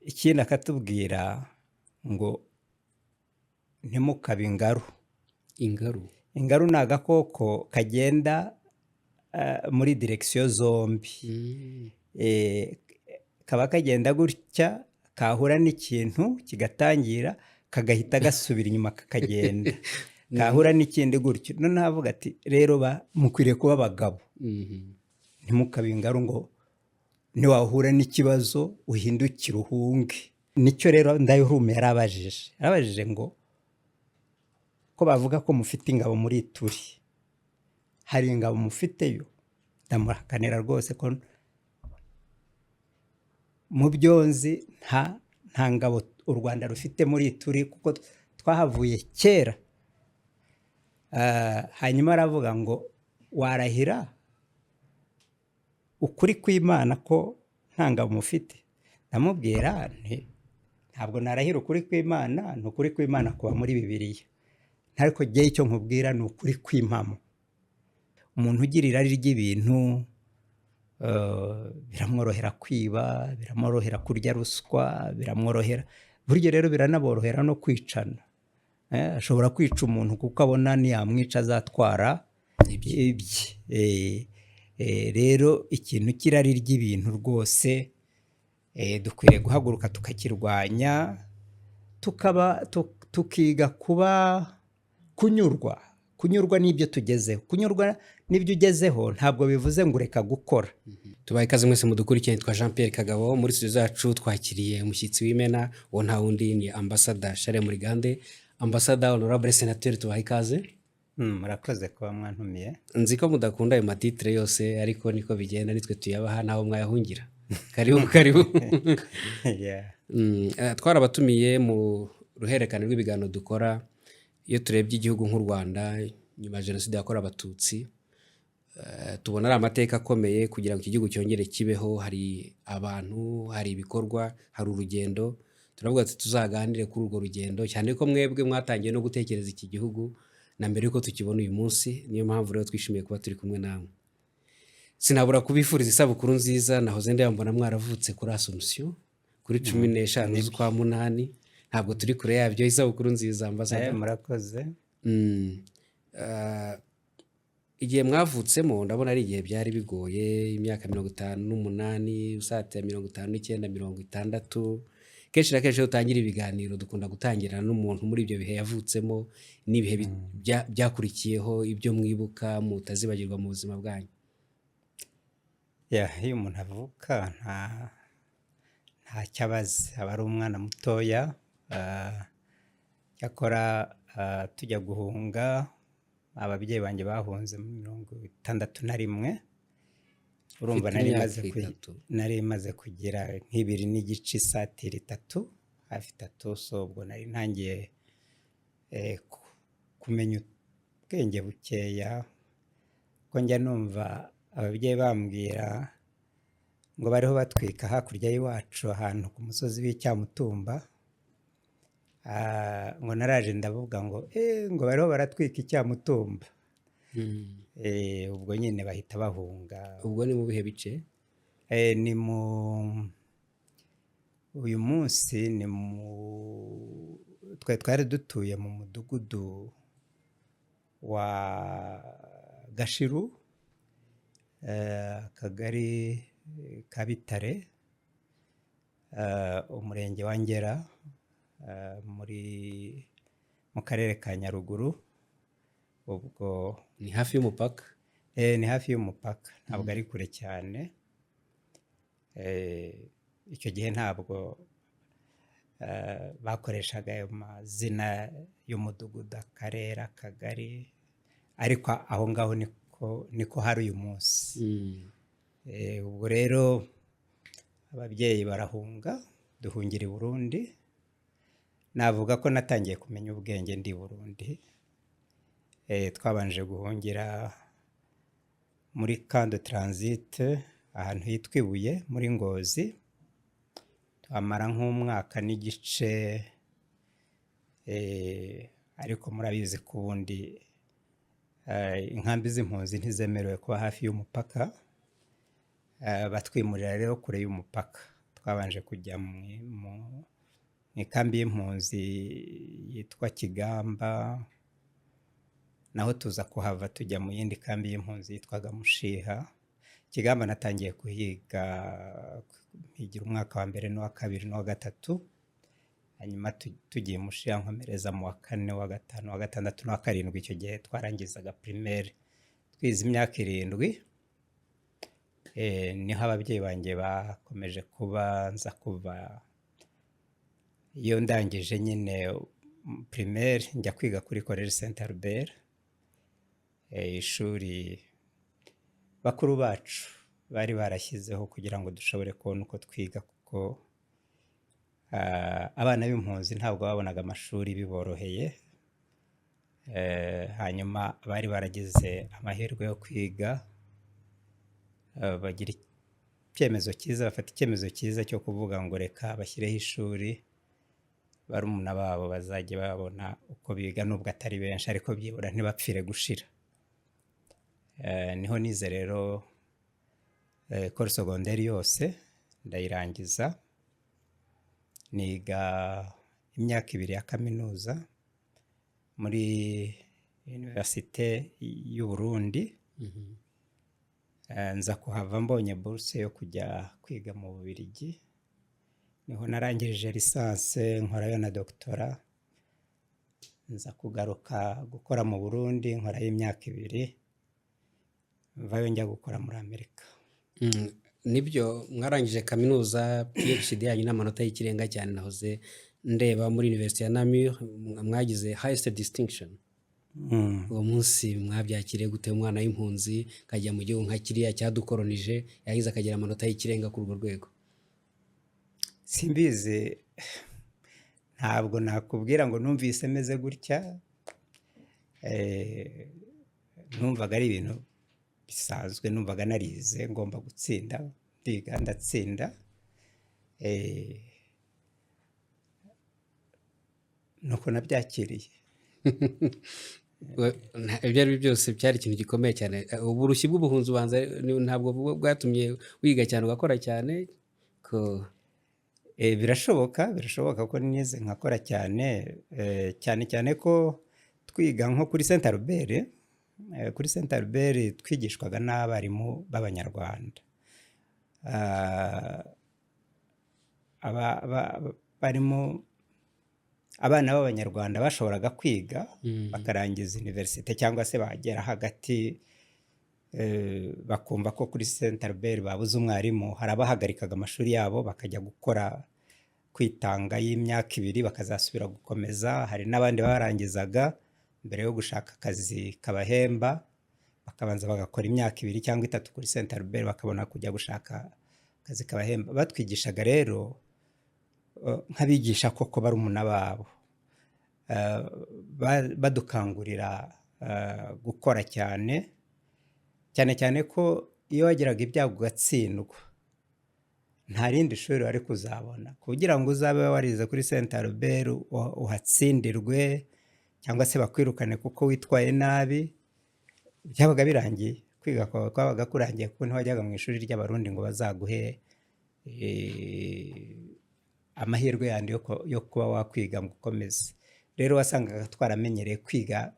ikindi akatubwira ngo ntimukabe ingaru. Ingaru ni agakoko kagenda muri direkisiyo zombi. Kaba kagenda gutya, kahura n'ikintu kigatangira, kagahita gasubira inyuma kakagenda. Kahura n'ikindi gutyo. Noneho avuga ati rero mukwiriye kuba abagabo. Ntimukabe ingaru ngo niwahura n'ikibazo uhindukire uhunge. Nicyo rero Ndayirume yarabajije ngo ko bavuga ko mufite ingabo muri Ituri, hari ingabo mufiteyo? Ndamuhakanira rwose ko mu byo nzi nta ngabo u Rwanda rufite muri Ituri, kuko twahavuye kera. Hanyuma aravuga ngo warahira ukuri kw'Imana ko nta ngabo mufite? Ndamubwira ntabwo narahira ukuri kw'Imana, ni ukuri kw'Imana kuba muri Bibiliya, ariko jyewe icyo nkubwira ni ukuri kw'impamo. Umuntu ugira irari ry'ibintu biramworohera kwiba, biramworohera kurya ruswa, biramworohera, burya rero biranaborohera no kwicana. Ashobora kwica umuntu kuko abona niyamwica azatwara ibye. Rero ikintu cy'irari ry'ibintu rwose dukwiriye guhaguruka tukakirwanya, tukiga kunyurwa n'ibyo tugezeho. Kunyurwa n'ibyo ugezeho ntabwo bivuze ngo ureka gukora. Tubaye ikaze mwese mudukurikiye. Twa Jean Pierre Kagabo. Muri studio zacu twakiriye umushyitsi w'imena, uwo nta wundi ni Ambassadeur Charles Murigande. Ambassadeur Honorable Senateur, tubaye ikaze. Murakoze kuba mwantumiye. Nzi ko mudakunda ayo matitre yose, ariko niko bigenda, nitwe tuyabaha naho mwayahungira. Karibu. Twarabatumiye mu ruhererekane rw'ibiganiro dukora iyo turebye igihugu nk'u Rwanda nyuma ya Jenoside yakorewe Abatutsi. Tubona ari amateka akomeye kugira ngo iki gihugu cyongere kibeho. Hari abantu, hari ibikorwa, hari urugendo. Turavuga ati tuzaganire kuri urwo rugendo, cyane ko mwebwe mwatangiye no gutekereza iki gihugu na mbere yuko tukibona uyu munsi. Niyo mpamvu rero twishimiye kuba turi kumwe namwe. Sinabura kubifuriza isabukuru nziza. Nahoze ndayambona mwaravutse kuri Assumption kuri 15 z'ukwa munani. Ntabwo turi kure yabyo. Isabukuru nziza Ambassadeur. Murakoze. Igihe mwavutsemo ndabona ari igihe byari bigoye, imyaka 58 usatira 59 60. Kenshi na kenshi utangira ibiganiro dukunda gutangirana n'umuntu muri ibyo bihe yavutsemo n'ibihe byakurikiyeho, ibyo mwibuka mutazibagirwa mu buzima bwanyu. Iyo umuntu avuka nta cyabaze, aba ari umwana mutoya. Cyakora tujya guhunga, ababyeyi banjye bahunze mu 61. Urumva nari maze kugira nk'ibiri n'igice, isatira 3 hafi 3. So ubwo nari ntangiye kumenya ubwenge bukeya, ko njya numva ababyeyi bambwira ngo bariho batwika hakurya y'iwacu ahantu ku musozi w'Icyamutumba. Ngo naraje ndavuga ngo bariho baratwika Icyamutumba. Ubwo nyine bahita bahunga. Ubwo ni mu bihe bice? Ni uyu munsi ni twari dutuye mu mudugudu wa Gashiru, akagari ka Bitare, umurenge wa Ngera, mu karere ka Nyaruguru. Ubwo ni hafi y'umupaka? Ni hafi y'umupaka, ntabwo ari kure cyane. Icyo gihe ntabwo bakoreshaga ayo mazina y'umudugudu, akarere, akagari, ariko aho ngaho niko hari uyu munsi. Ubwo rero ababyeyi barahunga, duhungira i Burundi. Navuga ko natangiye kumenya ubwenge ndi Burundi. Twabanje guhungira muri Camp de Transit ahantu hitwa Ibuye muri Ngozi. Twamara nk'umwaka n'igice, ariko murabizi ko ubundi inkambi z'impunzi ntizemerewe kuba hafi y'umupaka. Batwimurira rero kure y'umupaka, twabanje kujya mu ikambi y'impunzi yitwa Kigamba, naho tuza kuhava tujya mu yindi kambi y'impunzi yitwaga Mushiha. Kigamba natangiye kuhiga higira umwaka wa mbere n'uwa kabiri n'uwa gatatu, hanyuma tugiye Mushiha nkomereza mu wa kane, wa gatanu, wa gatandatu n'uwa karindwi. Icyo gihe twarangizaga primaire twize imyaka 7. Niho ababyeyi banjye bakomeje kubanza kuva iyo ndangije nyine primaire njya kwiga kuri Collège Saint Albert, ishuri bakuru bacu bari barashyizeho kugira ngo dushobore kubona uko twiga, kuko abana b'impunzi ntabwo babonaga amashuri biboroheye. Hanyuma bari baragize amahirwe yo kwiga, bagira icyemezo cyiza, bafata icyemezo cyiza cyo kuvuga ngo reka bashyireho ishuri barumuna babo bazajya babona uko biga, nubwo atari benshi ariko byibura ntibapfire gushira. Niho nize rero école secondaire yose ndayirangiza, niga imyaka 2 ya kaminuza muri Université y'u Burundi. Nza kuhava mbonye bourse yo kujya kwiga mu Bubiligi, niho narangirije licence nkorayo na doctorat. Nza kugaruka gukora mu Burundi nkorayo imyaka 2, mvayo njya gukora muri Amerika. Nibyo mwarangije kaminuza, PhD yanyu n'amanota y'ikirenga cyane, nahoze ndeba muri Université ya Namur mwagize highest distinction. Uwo munsi mwabyakiriye gute? Umwana w'impunzi kajya mu gihugu nka kiriya cyadukoronije yahize akagira amanota y'ikirenga kuri urwo rwego? Simbizi, ntabwo nakubwira ngo numvise meze gutya. Numvaga ari ibintu bisanzwe, numvaga narize ngomba gutsinda, ndiga ndatsinda. Nuko nabyakiriye. Ibyo ari byo byose byari ikintu gikomeye cyane. Uburushyi bw'ubuhunzi ubanza ntabwo bwatumye wiga cyane ugakora cyane ko? Birashoboka ko nize nkakora cyane, cyane cyane ko twiga nko kuri Saint Albert. Kuri Saint Albert twigishwaga n'abarimu b'Abanyarwanda. Barimo abana b'Abanyarwanda bashoboraga kwiga bakarangiza universite, cyangwa se bagera hagati bakumva ko kuri Saint Albert babuze umwarimu, harabahagarikaga amashuri yabo bakajya gukora kwitanga y'imyaka 2 bakazasubira gukomeza. Hari n'abandi barangizaga mbere yo gushaka akazi kabahemba, bakabanza bagakora imyaka 2 cyangwa 3 kuri Saint Albert bakabona kujya gushaka akazi kabahemba. Batwigishaga rero nk'abigisha koko barumuna babo, badukangurira gukora cyane cyane ko iyo wagiraga ibyago ugatsindwa nta rindi shuri wari kuzabona. Kugira ngo uzabe warize kuri Saint Albert uhatsindirwe cyangwa se bakwirukane kuko witwaye nabi, byabaga birangiye. Kwiga kwabaga kurangiye kuko ntiwajyaga mu ishuri ry'Abarundi ngo bazaguhe amahirwe yandi yo kuba wakwiga ngo ukomeze. Rero wasangaga twaramenyereye kwiga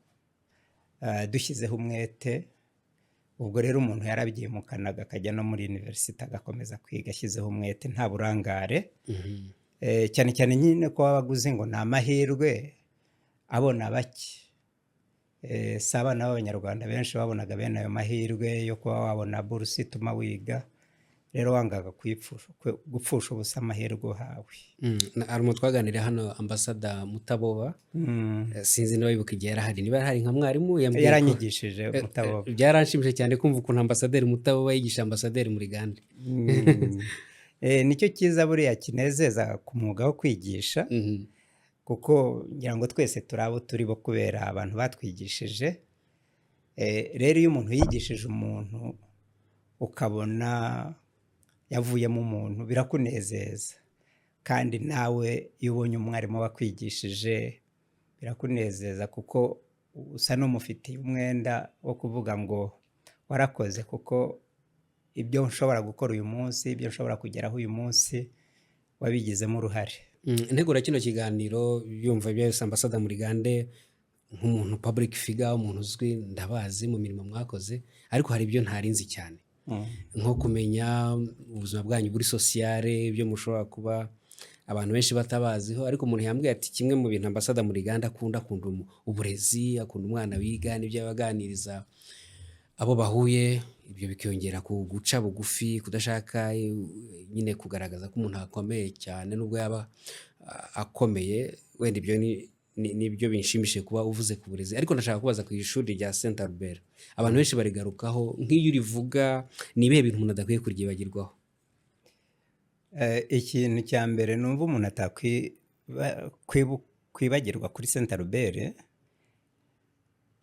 dushyizeho umwete. Ubwo rero umuntu yarabyimukanaga akajya no muri universite agakomeza kwiga ashyizeho umwete nta burangare. Cyane cyane nyine ko wabaguze ngo ni amahirwe abona bake. Si abana b'Abanyarwanda benshi babonaga bene ayo mahirwe yo kuba wabona buruse ituma wiga. Rero wangaga gupfusha ubusa amahirwe uhawe. Hari umuntu twaganiriye hano, Ambassadeur Mutaboba, sinzi niba wibuka igihe yarahari, niba hari nka mwarimu yaranyigishije Mutaboba. Byaranshimishije cyane kumva ukuntu Ambassadeur Mutaboba yigisha Ambassadeur Murigande. Nicyo cyiza buriya kinezeza ku mwuga wo kwigisha, kuko ngira ngo twese turabo turi bo kubera abantu batwigishije. Rero iyo umuntu yigishije umuntu ukabona yavuyemo umuntu birakunezeza, kandi nawe iyo ubonye umwarimu wakwigishije birakunezeza, kuko usa n'umufitiye umwenda wo kuvuga ngo warakoze, kuko ibyo nshobora gukora uyu munsi, ibyo nshobora kugeraho uyu munsi wabigizemo uruhare. Integura kino kiganiro yumva byose Ambassador Murigande nk'umuntu public figure, umuntu uzwi, ndabazi mu mirimo mwakoze, ariko hari ibyo ntarinzi cyane, nko kumenya ubuzima bwanyu buri sociale, ibyo mushobora kuba abantu benshi batabaziho, ariko umuntu yambwiye ati kimwe mu bintu Ambassador Murigande akunda uburezi, akunda umwana wiga n'ibyo abaganiriza abo bahuye, ibyo bikiyongera ku guca bugufi, kudashaka nyine kugaragaza ko umuntu akomeye cyane nubwo yaba akomeye. Wenda ibyo nibyo binshimishije kuba uvuze ku burezi, ariko ndashaka kubaza ku ishuri rya Saint Albert, abantu benshi barigarukaho, nk'iyo urivuga ni ibihe bintu umuntu adakwiye kuryibagirwaho? Ikintu cya mbere numva umuntu kwibagirwa kuri Saint Albert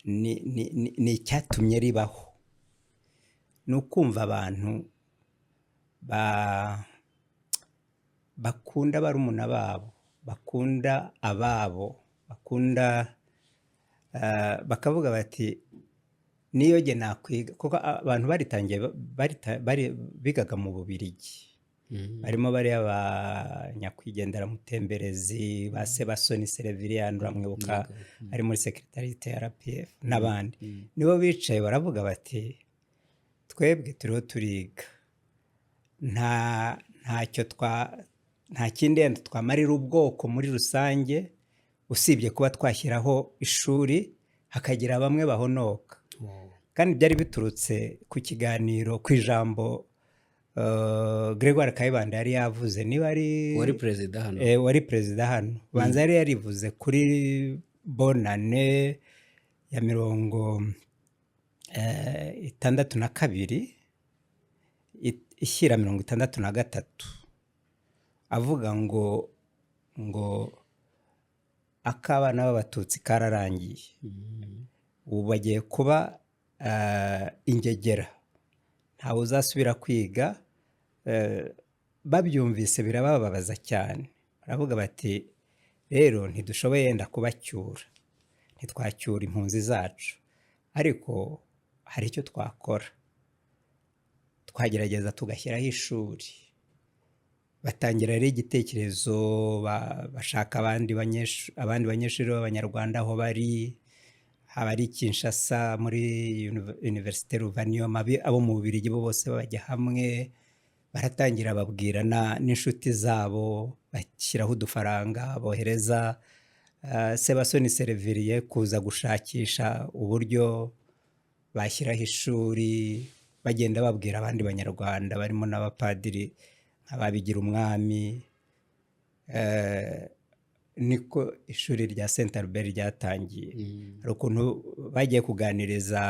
ni icyatumye ribaho, ni ukumva abantu bakunda barumuna babo, bakunda ababo, bakunda bakavuga bati niyo jye nakwiga, kuko abantu baritangiye bigaga mu Bubiligi, barimo bariya ba nyakwigendera Mutemberezi, ba Sebasoni Serevirian uramwibuka, ari muri secretariat ya RPF n'abandi, nibo bicaye baravuga bati twebwe turiho turiga, nta kindi yenda twamarira ubwoko muri rusange usibye kuba twashyiraho ishuri hakagira bamwe bahonoka. Kandi byari biturutse ku kiganiro, ku ijambo Gregoire Kayibanda yari yavuze, niba ari wari perezida hano, wari perezida hano, banza yari yarivuze kuri bonane ya 62 ishyira 63, avuga ngo akabana b'Abatutsi kararangiye, ubu bagiye kuba ingegera, ntawe uzasubira kwiga. Babyumvise birabababaza cyane, baravuga bati rero ntidushoboye yenda kubacyura, ntitwacyura impunzi zacu, ariko hari icyo twakora, twagerageza tugashyiraho ishuri. Batangira rero igitekerezo, bashaka abandi banyeshuri b'Abanyarwanda aho bari, haba ari Kinshasa muri Université Louvain, abo mu Bubiligi bo bose bajya hamwe, baratangira babwira n'inshuti zabo, bashyiraho udufaranga, bohereza Sebasoni Sereviriye kuza gushakisha uburyo bashyiraho ishuri, bagenda babwira abandi Banyarwanda barimo n'abapadiri nk'ababigira umwami. Niko ishuri rya Saint Albert ryatangiye. Hari ukuntu bagiye kuganiriza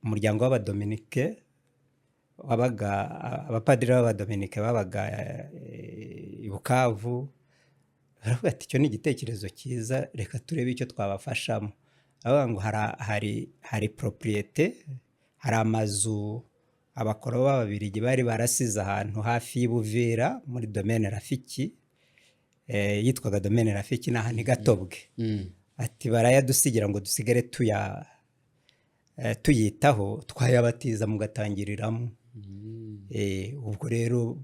umuryango w'Abadominike, abapadiri b'Abadominike babaga i Bukavu, baravuga ati icyo ni igitekerezo cyiza, reka turebe icyo twabafashamo. Avuga ngo hari propriété, hari amazu abakoro b'Ababiligi bari barasize ahantu hafi y'Ibuvira muri domaine Rafiki, yitwaga domaine Rafiki, n'aha ni Gatobwe. Ati barayadusigira ngo dusigare tuyitaho, twayabatiza mugatangiriramo. Ubwo rero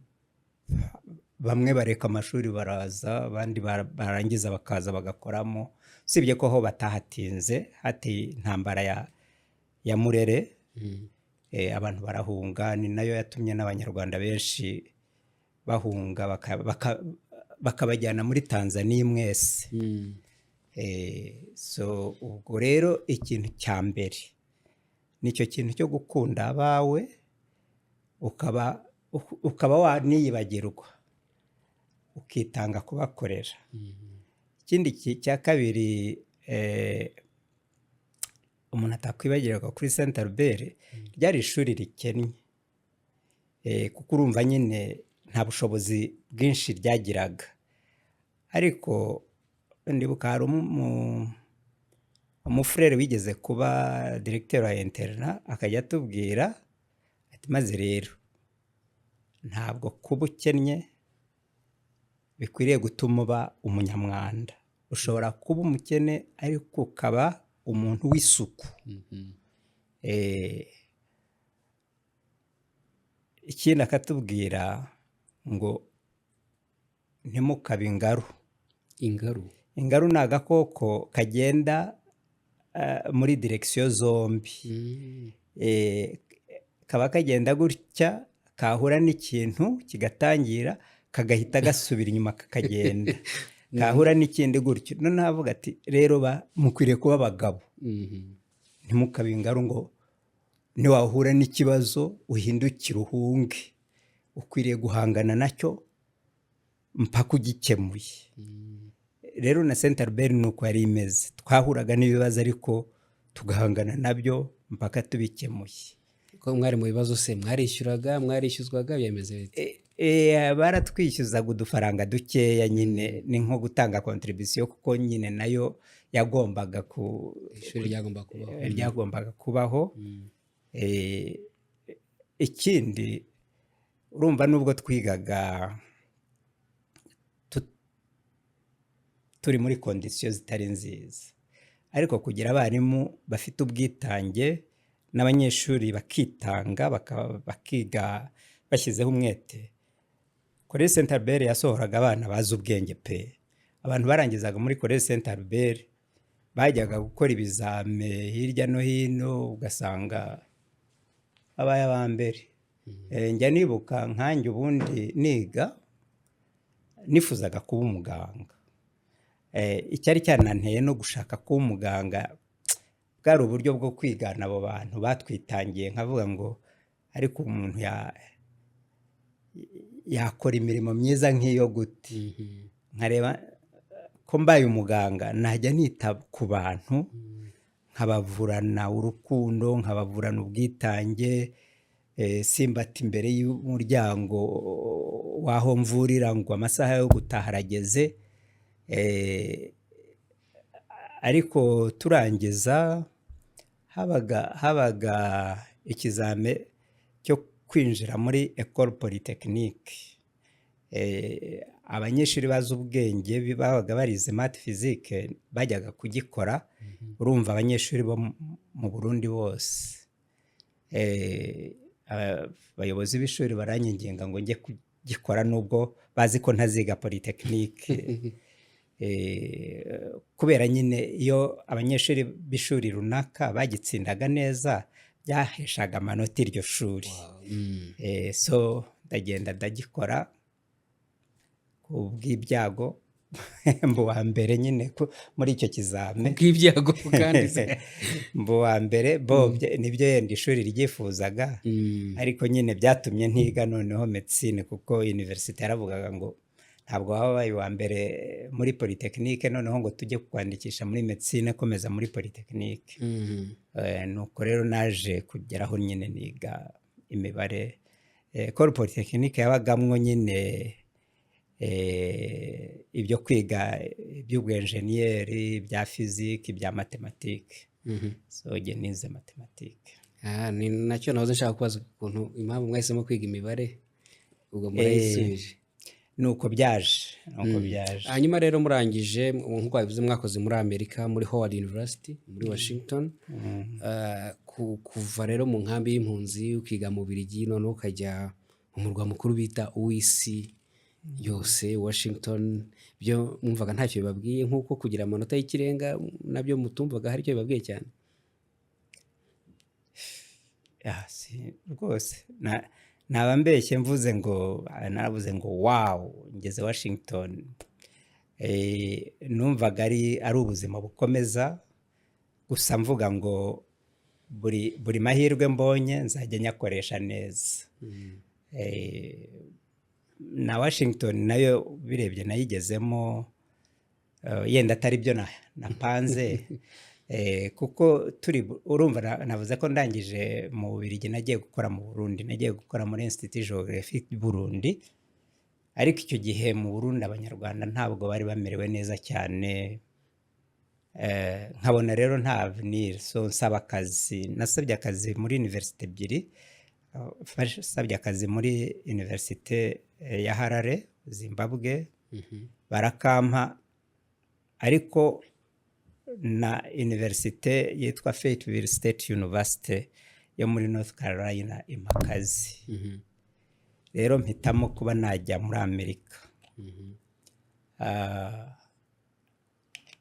bamwe bareka amashuri baraza, abandi barangiza bakaza bagakoramo, usibye ko ho batahatinze, hateye intambara ya Murere, abantu barahunga, ni nayo yatumye n'Abanyarwanda benshi bahunga bakabajyana muri Tanzania mwese. So ubwo rero ikintu cya mbere nicyo kintu cyo gukunda abawe, ukaba waniyibagirwa, ukitanga kubakorera. Ikindi cya kabiri umuntu atakwibagirwa kuri Saint Albert, ryari ishuri rikennye, kuko urumva nyine nta bushobozi bwinshi ryagiraga, ariko ndibuka hari umufurere wigeze kuba directeur wa interna, akajya atubwira ati maze rero ntabwo kuba ukennye bikwiriye gutuma uba umunyamwanda, ushobora kuba umukene ariko ukaba umuntu w'isuku. Ikindi akatubwira ngo ntimukabe ingaru. Ingaru. Ingaru ni agakoko kagenda muri direkisiyo zombi. Kaba kagenda gutya, kahura n'ikintu kigatangira, kagahita gasubira inyuma kakagenda. Kahura n'ikindi gutyo. Noneho avuga ati rero mukwiriye kuba abagabo. Ntimukabe ingaru ngo niwahura n'ikibazo uhindukire uhunge. Ukwiriye guhangana nacyo mpaka ugikemuye. Rero na Saint Albert nuko yari imeze. Twahuraga n'ibibazo ariko tugahangana nabyo mpaka tubikemuye. Ko mwari mu bibazo se mwarishyuzwaga byemeze bite? Baratwishyuzaga udufaranga dukeya nyine, ni nko gutanga contribution kuko nyine nayo yagombaga ishuri ryagombaga kubaho. Ikindi urumva nubwo twigaga turi muri kondisiyo zitari nziza, ariko kugira abarimu bafite ubwitange n'abanyeshuri bakitanga bakiga bashyizeho umwete. Collège Saint Albert yasohoraga abana bazi ubwenge pe. Abantu barangizaga muri Collège Saint Albert bajyaga gukora ibizame hirya no hino, ugasanga abaye aba mbere. Njya nibuka nkanjye ubundi niga nifuzaga kuba umuganga. Icyari cyananteye no gushaka kuba umuganga bwari uburyo bwo kwigana abo bantu batwitangiye, nkavuga ngo ariko umuntu yakora imirimo myiza nk'iyo gute. Nkareba ko mbaye umuganga najya nita ku bantu, nkabavurana urukundo, nkabavurana ubwitange, simbata imbere y'umuryango w'aho mvurira ngo amasaha yo gutaha arageze. Ariko turangiza habaga ikizame cyo kwinjira muri École Polytechnique. Abanyeshuri bazi ubwenge babaga barize math physique bajyaga kugikora. Urumva abanyeshuri bo mu Burundi bose, abayobozi b'ishuri baranyinginga ngo njye kugikora nubwo bazi ko ntaziga Polytechnique. Kubera nyine iyo abanyeshuri b'ishuri runaka bagitsindaga neza byaheshaga amanota iryo shuri. So ndagenda ndagikora ku bw'ibyago mbu wa mbere nyine muri icyo kizame. Bw'ibyago kandi mbu wa mbere nibyo yenda ishuri ryifuzaga, ariko nyine byatumye ntiga noneho medicine kuko universite yaravugaga ngo ntabwo wabaye wa mbere muri Polytechnique noneho ngo tujye kwandikisha muri medicine, komeza muri Polytechnique. Nuko rero naje kugeraho nyine niga imibare. École Polytechnique yabagamwo nyine ibyo kwiga iby'ubwenjeniyeri, bya physique, ibya mathématique. So njye nize mathématique. Ni nacyo nahoze nshaka kubaza ukuntu impamvu mwahisemo kwiga imibare, ubwo murayisubije. Nuko byaje. Hanyuma rero murangije nk'uko babivuze mwakoze muri Amerika muri Howard University muri Washington. Kuva rero mu nkambi y'impunzi ukiga mu Bubiligi, noneho ukajya mu murwa mukuru bita uw'isi yose Washington, byo mwumvaga ntacyo bibabwiye nk'uko kugira amanota y'ikirenga nabyo mutumvaga hari icyo bibabwiye cyane? Rwose naba mbeshye mvuze ngo naravuze ngo wow ngeze Washington. Numvaga ari ubuzima bukomeza, gusa mvuga ngo buri mahirwe mbonye nzajya nyakoresha neza. Na Washington nayo birebye nayigezemo yenda atari byo napanze. Kuko urumva navuze ko ndangije mu Bubiligi nagiye gukora mu Burundi, nagiye gukora muri Institut Géographique Burundi. Ariko icyo gihe mu Burundi abanyarwanda ntabwo bari bamerewe neza cyane. Nkabona rero nta avenir, so nsaba akazi. Nasabye akazi muri universite ebyiri. Nasabye akazi muri universite ya Harare Zimbabwe, barakampa. Ariko na universite yitwa Fayetteville State University yo muri North Carolina impakazi. Rero mpitamo kuba najya muri Amerika. Ah,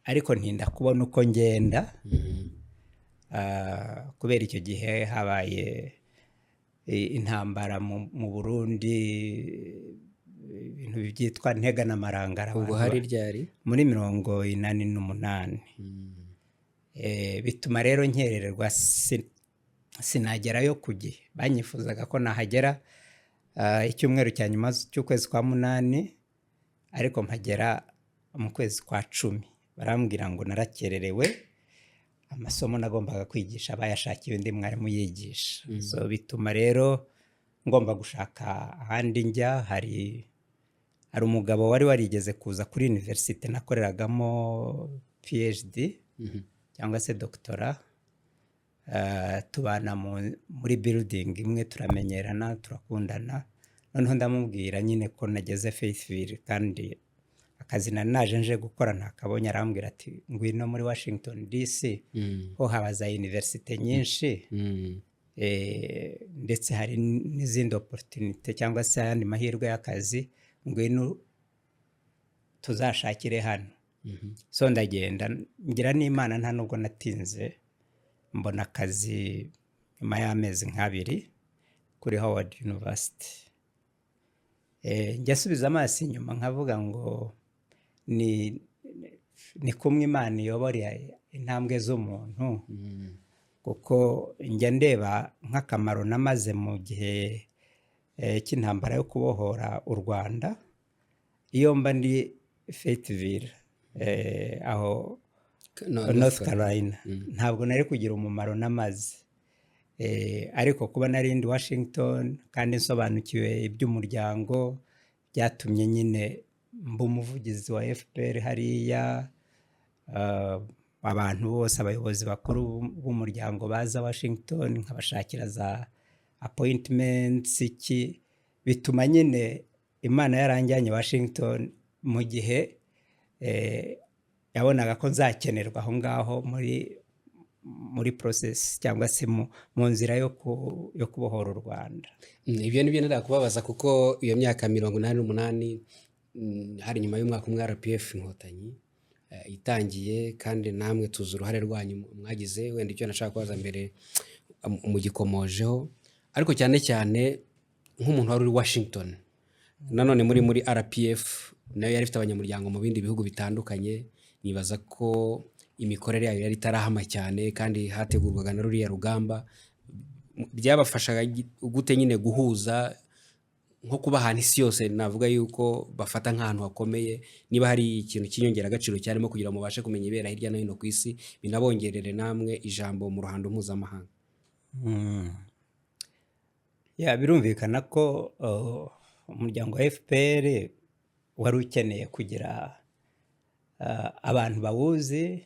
ariko ntinda kubona uko ngenda kubera icyo gihe habaye intambara mu Burundi, ibintu byitwa ntega n'amarangara ubwo hari ryari muri 1988. Bituma rero nkerererwa, sinagerayo ku gihe. Banyifuzaga ko nahagera icyumweru cya nyuma cy'ukwezi kwa munani, ariko mpagera mu kwezi kwa 10. Barambwira ngo narakererewe, amasomo nagombaga kwigisha bayashakiye undi mwarimu yigisha. So bituma rero ngomba gushaka ahandi njya. Hari umugabo wari warigeze kuza kuri universite nakoreragamo PhD cyangwa se doctora, tubana muri building imwe, turamenyerana, turakundana. Noneho ndamubwira nyine ko nageze Faithville kandi akazi naje nje gukora ntakabonye. Arambwira ati ngwino muri Washington DC, ho haba za universite nyinshi, ndetse hari n'izindi opportunity cyangwa se ayandi mahirwe y'akazi, ngwino tuzashakire hano. So ndagenda, ngira n'Imana nta nubwo natinze, mbona akazi nyuma y'amezi nk'abiri kuri Howard University. Njya subiza amaso inyuma nkavuga ngo ni kumwe Imana iyobora intambwe z'umuntu, kuko njya ndeba nk'akamaro namaze mu gihe cy'intambara yo kubohora u Rwanda. Iyo mba ndi Fayetteville, aho North Carolina, ntabwo nari kugira umumaro namaze. Ariko kuba nari ndi Washington kandi nsobanukiwe iby'umuryango, byatumye nyine mba umuvugizi wa FPR hariya. Abantu bose, abayobozi bakuru b'umuryango baza Washington, nkabashakira za appointments iki. Bituma nyine Imana yaranjyanye Washington mu gihe yabonaga ko nzakenerwa aho ngaho muri process cyangwa se mu nzira yo kubohora u Rwanda. Ibyo nibyo nenda kubabaza, kuko iyo myaka 88 hari nyuma y'umwaka umwe RPF Inkotanyi itangiye, kandi namwe tuzi uruhare rwanyu mwagize. Wenda icyo nashaka kubaza mbere mugikomojeho, ariko cyane cyane nk'umuntu wari uri Washington, nanone muri RPF nayo yari ifite abanyamuryango mu bindi bihugu bitandukanye. Nibaza ko imikorere yayo yari itarahama cyane, kandi hategurwaga na ruriya rugamba. Byabafashaga gute nyine guhuza, nko kuba ahantu isi yose navuga yuko bafata nk'ahantu hakomeye, niba hari ikintu cy'inyongera agaciro cyarimo kugira ngo mubashe kumenya ibera hirya no hino ku isi, binabongerere namwe ijambo mu ruhando mpuzamahanga? Birumvikana ko umuryango wa FPR wari ukeneye kugira abantu bawuzi,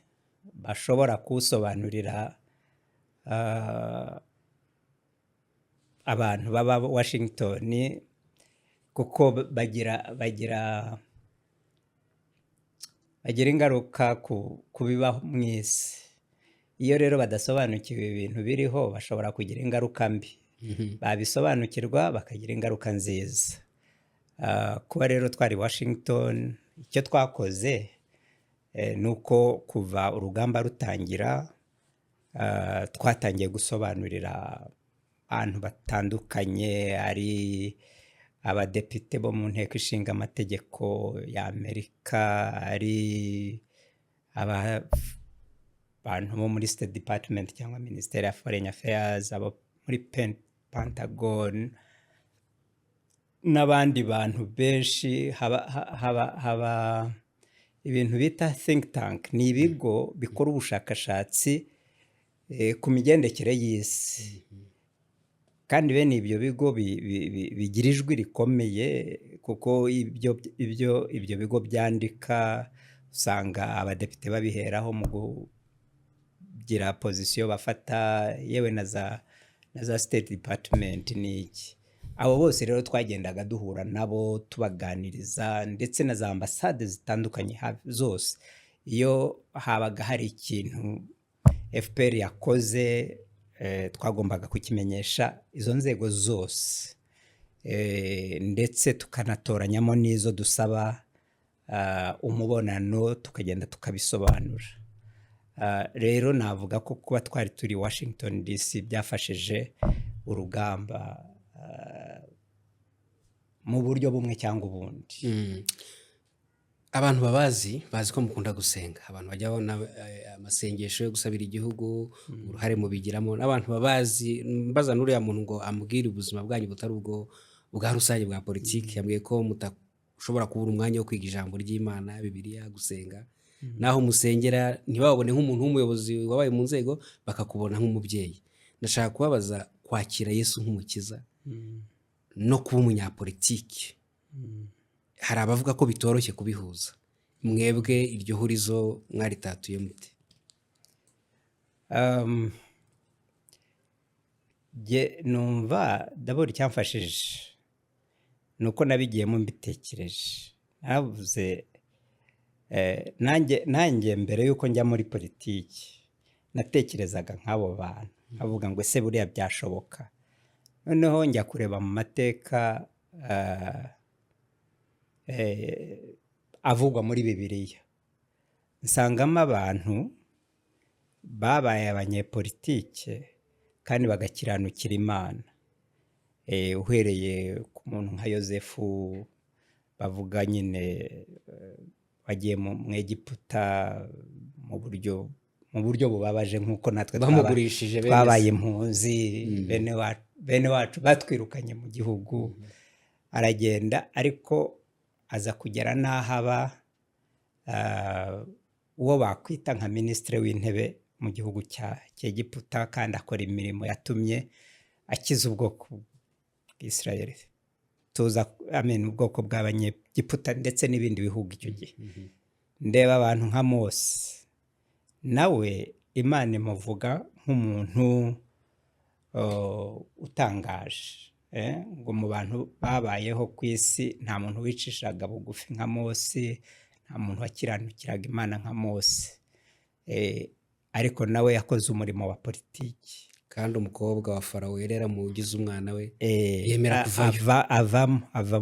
bashobora kuwusobanurira abantu baba Washington, kuko bagira ingaruka ku bibaho mu isi. Iyo rero badasobanukiwe ibintu biriho, bashobora kugira ingaruka mbi. Babisobanukirwa bakagira ingaruka nziza. Kuba rero twari Washington, icyo twakoze nuko kuva urugamba rutangira, twatangiye gusobanurira abantu batandukanye, ari abadepite bo mu nteko ishinga amategeko ya Amerika, ari abantu bo muri State Department cyangwa Ministry of Foreign Affairs, abo muri Pentagon, n'abandi bantu benshi. Haba ibintu bita think tank, ni ibigo bikora ubushakashatsi ku migendekere y'isi, kandi bene ibyo bigo bigira ijwi rikomeye, kuko ibyo bigo byandika, usanga abadepite babiheraho mu kugira pozisiyo bafata, yewe na za State Department n'iki. Abo bose rero twagendaga duhura nabo, tubaganiriza, ndetse na za ambasade zitandukanye zose. Iyo habaga hari ikintu FPR yakoze, twagombaga kukimenyesha izo nzego zose, ndetse tukanatoranyamo n'izo dusaba umubonano tukagenda tukabisobanura. Rero navuga ko kuba twari turi Washington DC byafashije urugamba mu buryo bumwe cyangwa ubundi. Abantu bazi ko mukunda gusenga, abantu bajya babona amasengesho yo gusabira igihugu, uruhare mubigiramo, n'abantu babazi. Mbaza n'uriya muntu ngo ambwire ubuzima bwanyu butari ubwo bwa rusange bwa politiki, yambwiye ko mutashobora kubura umwanya wo kwiga ijambo ry'Imana, Bibiliya, gusenga, naho musengera ntibabone nk'umuntu w'umuyobozi wabaye mu nzego, bakakubona nk'umubyeyi. Ndashaka kubabaza, kwakira Yesu nk'umukiza no kuba umunyapolitiki, hari abavuga ko bitoroshye kubihuza. Mwebwe iryo hurizo mwaritatuye mute? Numva d'abord icyamfashije ni uko nabigiyemo mbitekereje. Navuze nanjye mbere y'uko njya muri politiki natekerezaga nk'abo bantu, nkavuga ngo ese buriya byashoboka. Noneho njya kureba mu mateka avugwa muri Bibiliya, nsangamo abantu babaye abanyepolitike kandi bagakiranukira Imana. Uhereye ku muntu nka Yosefu, bavuga nyine wagiye mu Egiputa mu buryo bubabaje, nk'uko natwe bamugurishije twabaye impunzi, bene wacu batwirukanye mu gihugu. Aragenda ariko aza kugera n'aho aba uwo bakwita nka minisitiri w'intebe mu gihugu cy'Egiputa, kandi akora imirimo yatumye akiza ubwoko bw'Isirayeli, ubwoko bw'Abanyegiputa ndetse n'ibindi bihugu icyo gihe. Ndeba abantu nka Mose, nawe Imana imuvuga nk'umuntu utangaje, ngo mu bantu babayeho ku isi nta muntu wicishaga bugufi nka Mose, nta muntu wakiranukiraga Imana nka Mose. Ariko nawe yakoze umurimo wa politiki, kandi umukobwa wa Farawo yari yaramugize umwana we, yemera kuvayo, ava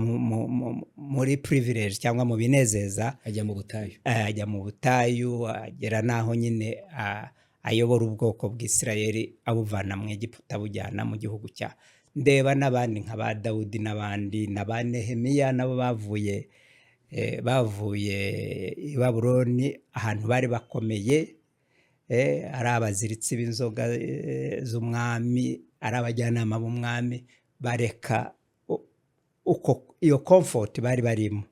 muri privilege cyangwa mu binezeza, ajya mu butayu, agera n'aho nyine ayobora ubwoko bw'Isirayeli, abuvana mu Egiputa abujyana mu gihugu cya. Ndeba n'abandi nka ba Dawudi n'abandi, na ba Nehemiya, nabo bavuye i Babuloni, ahantu bari bakomeye, ari abaziritsi b'inzoga z'umwami, ari abajyanama b'umwami, bareka iyo comfort bari barimo,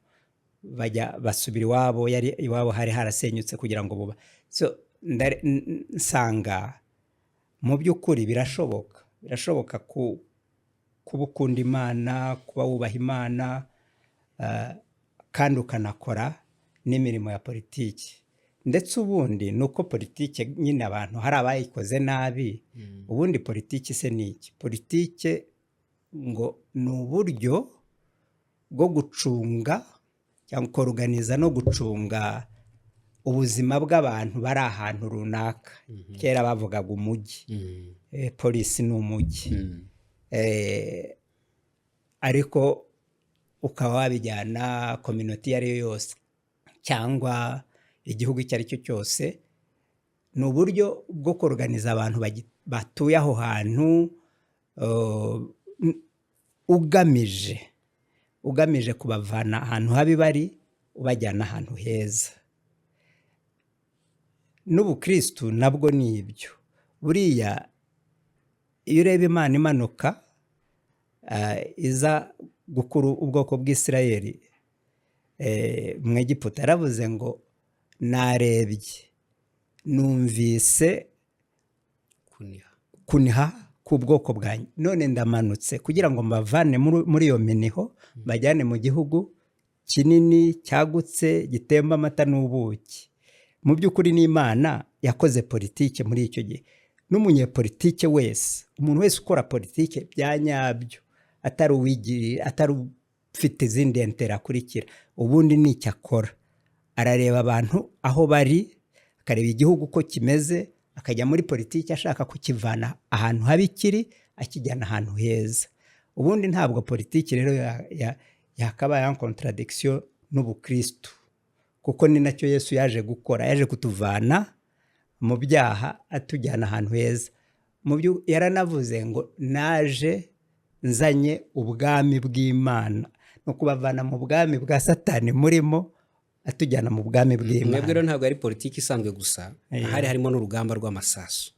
basubira iwabo hari harasenyutse kugira ngo buba. So nsanga mu by'ukuri birashoboka kuba ukunda Imana, kuba wubaha Imana, kandi ukanakora n'imirimo ya politiki. Ndetse ubundi ni uko politiki nyine abantu hari abayikoze nabi. Ubundi politiki se ni iki? Politiki ngo ni uburyo bwo gucunga cyangwa kuorganiza no gucunga ubuzima bw'abantu bari ahantu runaka. Kera bavugaga umujyi, polisi ni umujyi, ariko ukaba wabijyana community iyo ari yo yose cyangwa igihugu icyo ari cyo cyose. Ni uburyo bwo kuorganiza abantu batuye aho hantu, ugamije kubavana ahantu habi bari ubajyana ahantu heza. N'ubukristu nabwo ni ibyo. Buriya iyo ureba Imana imanuka iza gukura ubwoko bw'Isirayeli mu Egiputa, yaravuze ngo narebye numvise kuniha k'ubwoko bwanjye, none ndamanutse kugira ngo mbavane muri iyo miniho bajyane mu gihugu kinini cyagutse gitemba amata n'ubuki. Mu by'ukuri n'Imana yakoze politike muri icyo gihe. N'umunyepolitike wese, umuntu wese ukora politike bya nyabyo, atari uwigiriye, atari ufite izindi entera akurikira, ubundi ni icyo akora. Arareba abantu aho bari, akareba igihugu uko kimeze, akajya muri politiki ashaka kukivana ahantu habi kiri akijyana ahantu heza. Ubundi ntabwo politiki rero yakabaye en contradiction n'ubukristu. kuko ni nacyo Yesu yaje gukora, yaje kutuvana mu byaha atujyana ahantu heza. Yaranavuze ngo naje nzanye ubwami bw'Imana, no kubavana mu bwami bwa Satani murimo atujyana mu bwami bw'Imana. Mwebwe rero ntabwo ari politiki isanzwe gusa, hari harimo n'urugamba rw'amasasu.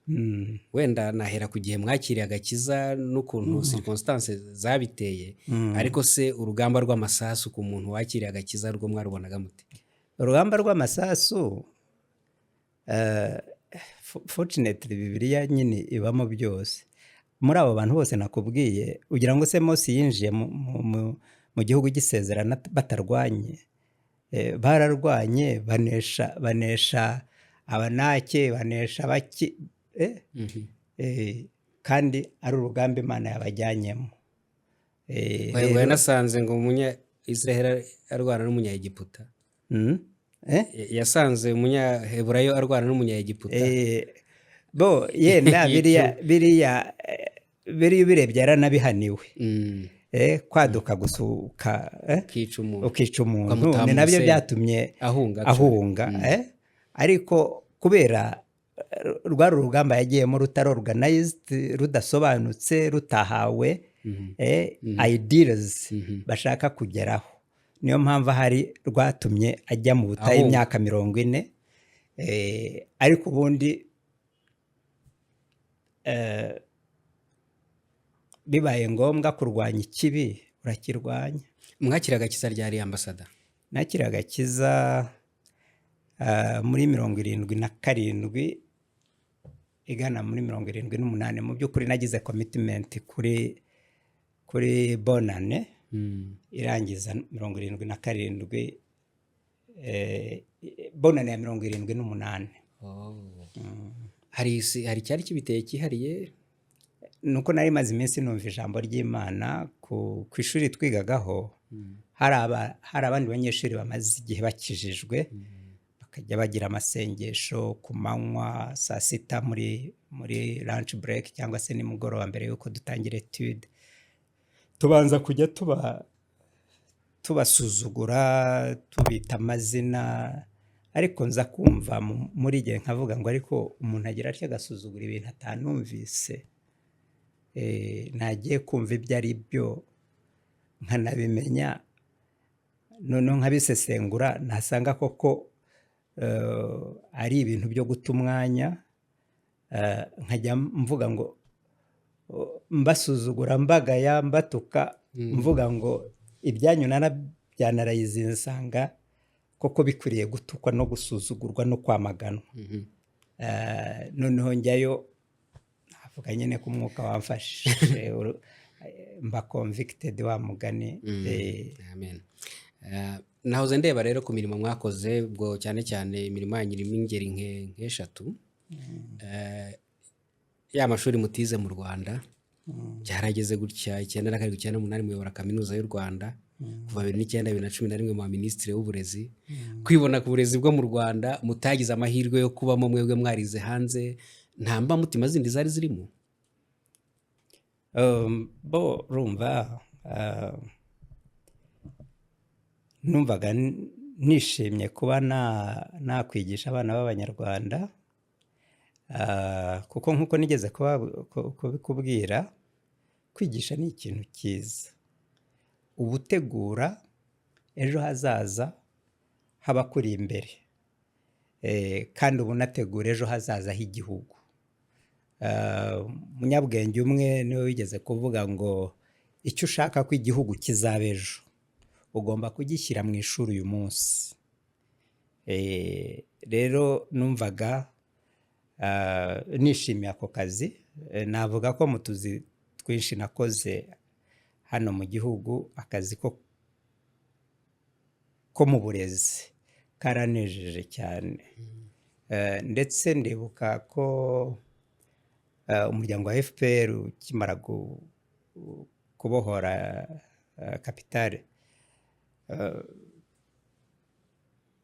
Wenda nahera ku gihe mwakiriye agakiza n'ukuntu circonstances zabiteye, ariko se urugamba rw'amasasu ku muntu wakiriye agakiza rwo mwarubonaga mute? Urugamba rw'amasasu fortunately Bibiliya nyine ibamo byose. Muri abo bantu bose nakubwiye, ugira ngo se Mose yinjiye mu gihugu gisezerana batarwanye? Bararwanye, banesha Abanake, banesha Abaki, kandi ari urugamba Imana yabajyanyemo. Nasanze ngo umunya-Israel arwana n'umunya-Egiputa. Yasanze umunya-Heburayo arwana n'umunya-Egiputa. Bo yenda biriya birebye yaranabihaniwe. Kwaduka gusuka ukica umuntu, ni nabyo byatumye ahunga. Ariko kubera rwari urugamba yagiyemo rutari organized, rudasobanutse, rutahawe ideas bashaka kugeraho, niyo mpamvu hari rwatumye ajya mu butayu imyaka 40. Ariko ubundi bibaye ngombwa kurwanya ikibi urakirwanya. Mwakira agakiza ryari ambasada? Nakira agakiza muri 77 igana muri 78. Mu by'ukuri nagize commitment kuri bonane irangiza 77, bonane ya 78. Hari cyari kibiteye kihariye? Nuko nari maze iminsi numva ijambo ry'Imana ku ishuri twigagaho. Hari abandi banyeshuri bamaze igihe bakijijwe, bakajya bagira amasengesho ku manywa, saa sita muri lunch break cyangwa se nimugoroba mbere yuko dutangira etude. Tubanza kujya tubasuzugura, tubita amazina, ariko nza kumva muri gihe nkavuga ngo ariko umuntu agira atya agasuzugura ibintu atanumvise. Nagiye kumva ibyo ari byo nkanabimenya, noneho nkabisesengura, nasanga koko ari ibintu byo guta umwanya. Nkajya mvuga ngo mbasuzugura, mbagaya, mbatuka, mvuga ngo ibyanyu byanarayizinze, nsanga koko bikwiriye gutukwa no gusuzugurwa no kwamaganwa. Noneho njyayo navuga nyine ko umwuka wamfashije, mba convicted wa mugani. Amen. Nahoze ndeba rero ku mirimo mwakoze, ubwo cyane cyane imirimo yanyu irimo ingeri nk'eshatu. Ya mashuri mutize mu Rwanda byarageze gutya 1978 muyobora kaminuza y'u Rwanda, kuva 2009-2011 mu minisitiri w'uburezi. Kwibona ku burezi bwo mu Rwanda mutagize amahirwe yo kubamo, mwebwe mwarize hanze, nta mba mutima zindi zari zirimo? Bo rumva numvaga nishimye kuba nakwigisha abana b'Abanyarwanda, kuko nkuko nigeze kubikubwira, kwigisha ni ikintu cyiza. Ubutegura ejo hazaza habakuri imbere, kandi ubunategura ejo hazaza h'igihugu. Munyabwenge umwe niwe wigeze kuvuga ngo icyo ushaka ko igihugu kizaba ejo ugomba kugishyira mu ishuri uyu munsi. Rero numvaga nishimiye ako kazi. Navuga ko mu tuzi twinshi nakoze hano mu gihugu, akazi ko mu burezi karanejeje cyane. Ndetse ndibuka ko umuryango wa FPR ukimara kubohora kapitale,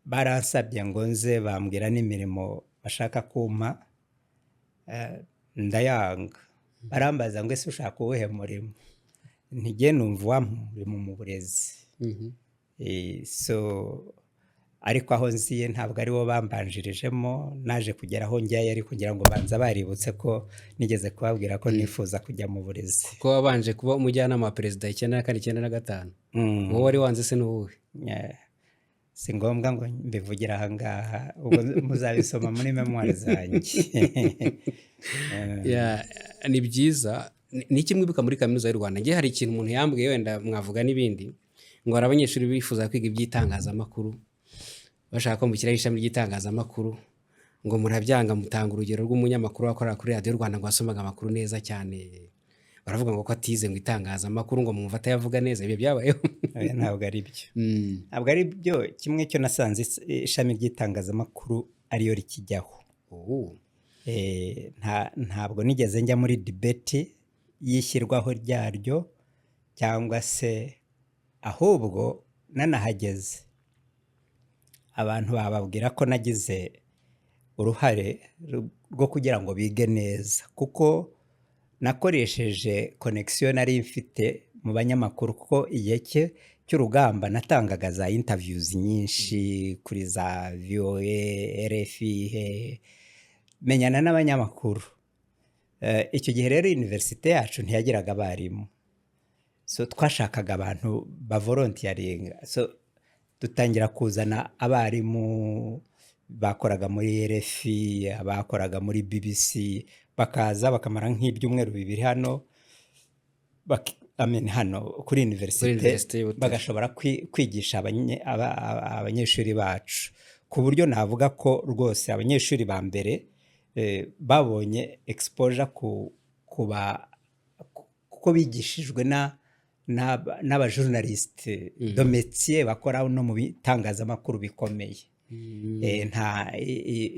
baransabye ngo nze, bambwira n'imirimo bashaka kumpa, ndayanga. Barambaza ngo ese ushaka uwuhe murimo? Ntigiye numva uwampa umurimo mu burezi. So ariko aho nziye ntabwo ari bo bambanjirijemo, naje kugera aho njyayo ari kugira ngo banza baributse ko nigeze kubabwira ko nifuza kujya mu burezi. ko wabanje kuba umujyanama wa perezida 1994 wowe wari wanze se n'uwuhe? Si ngombwa ngo mbivugira aha ngaha, ubwo muzabisoma muri memoire zanjye. Ni byiza. Ni iki mwibuka muri kaminuza y'u Rwanda? Ngiye hari ikintu umuntu yambwiye, wenda mwavuga n'ibindi, ngo hari abanyeshuri bifuza kwiga iby'itangazamakuru, bashaka ko mukiraho ishami ry'itangazamakuru, ngo murabyanga, mutanga urugero rw'umunyamakuru wakorera kuri radiyo Rwanda ngo wasomaga amakuru neza cyane, baravuga ngo ko atize ngo itangazamakuru, ngo mwumva atayavuga neza. Ibyo byabayeho? Ntabwo ari byo. Ntabwo ari byo. Kimwe cyo nasanze ishami ry'itangazamakuru ariyo rikijyaho. Ntabwo nigeze njya muri debate y'ishyirwaho ryaryo, cyangwa se ahubwo nanahageze abantu bababwira ko nagize uruhare rwo kugira ngo bige neza, kuko nakoresheje connection nari mfite mu banyamakuru, kuko igihe cy'urugamba natangaga za interviews nyinshi kuri za VOA, RFI, menyana n'abanyamakuru. Icyo gihe rero universite yacu ntiyagiraga abarimu, so twashakaga abantu bavolontiyaringa, so dutangira kuzana abarimu bakoraga muri RFI, abakoraga muri BBC, bakaza bakamara nk'ibyumweru 2 hano hano kuri universite, bagashobora kwigisha abanyeshuri bacu, ku buryo navuga ko rwose abanyeshuri ba mbere babonye exposure kuko bigishijwe n'abajournaliste de métier bakora no mu bitangazamakuru bikomeye.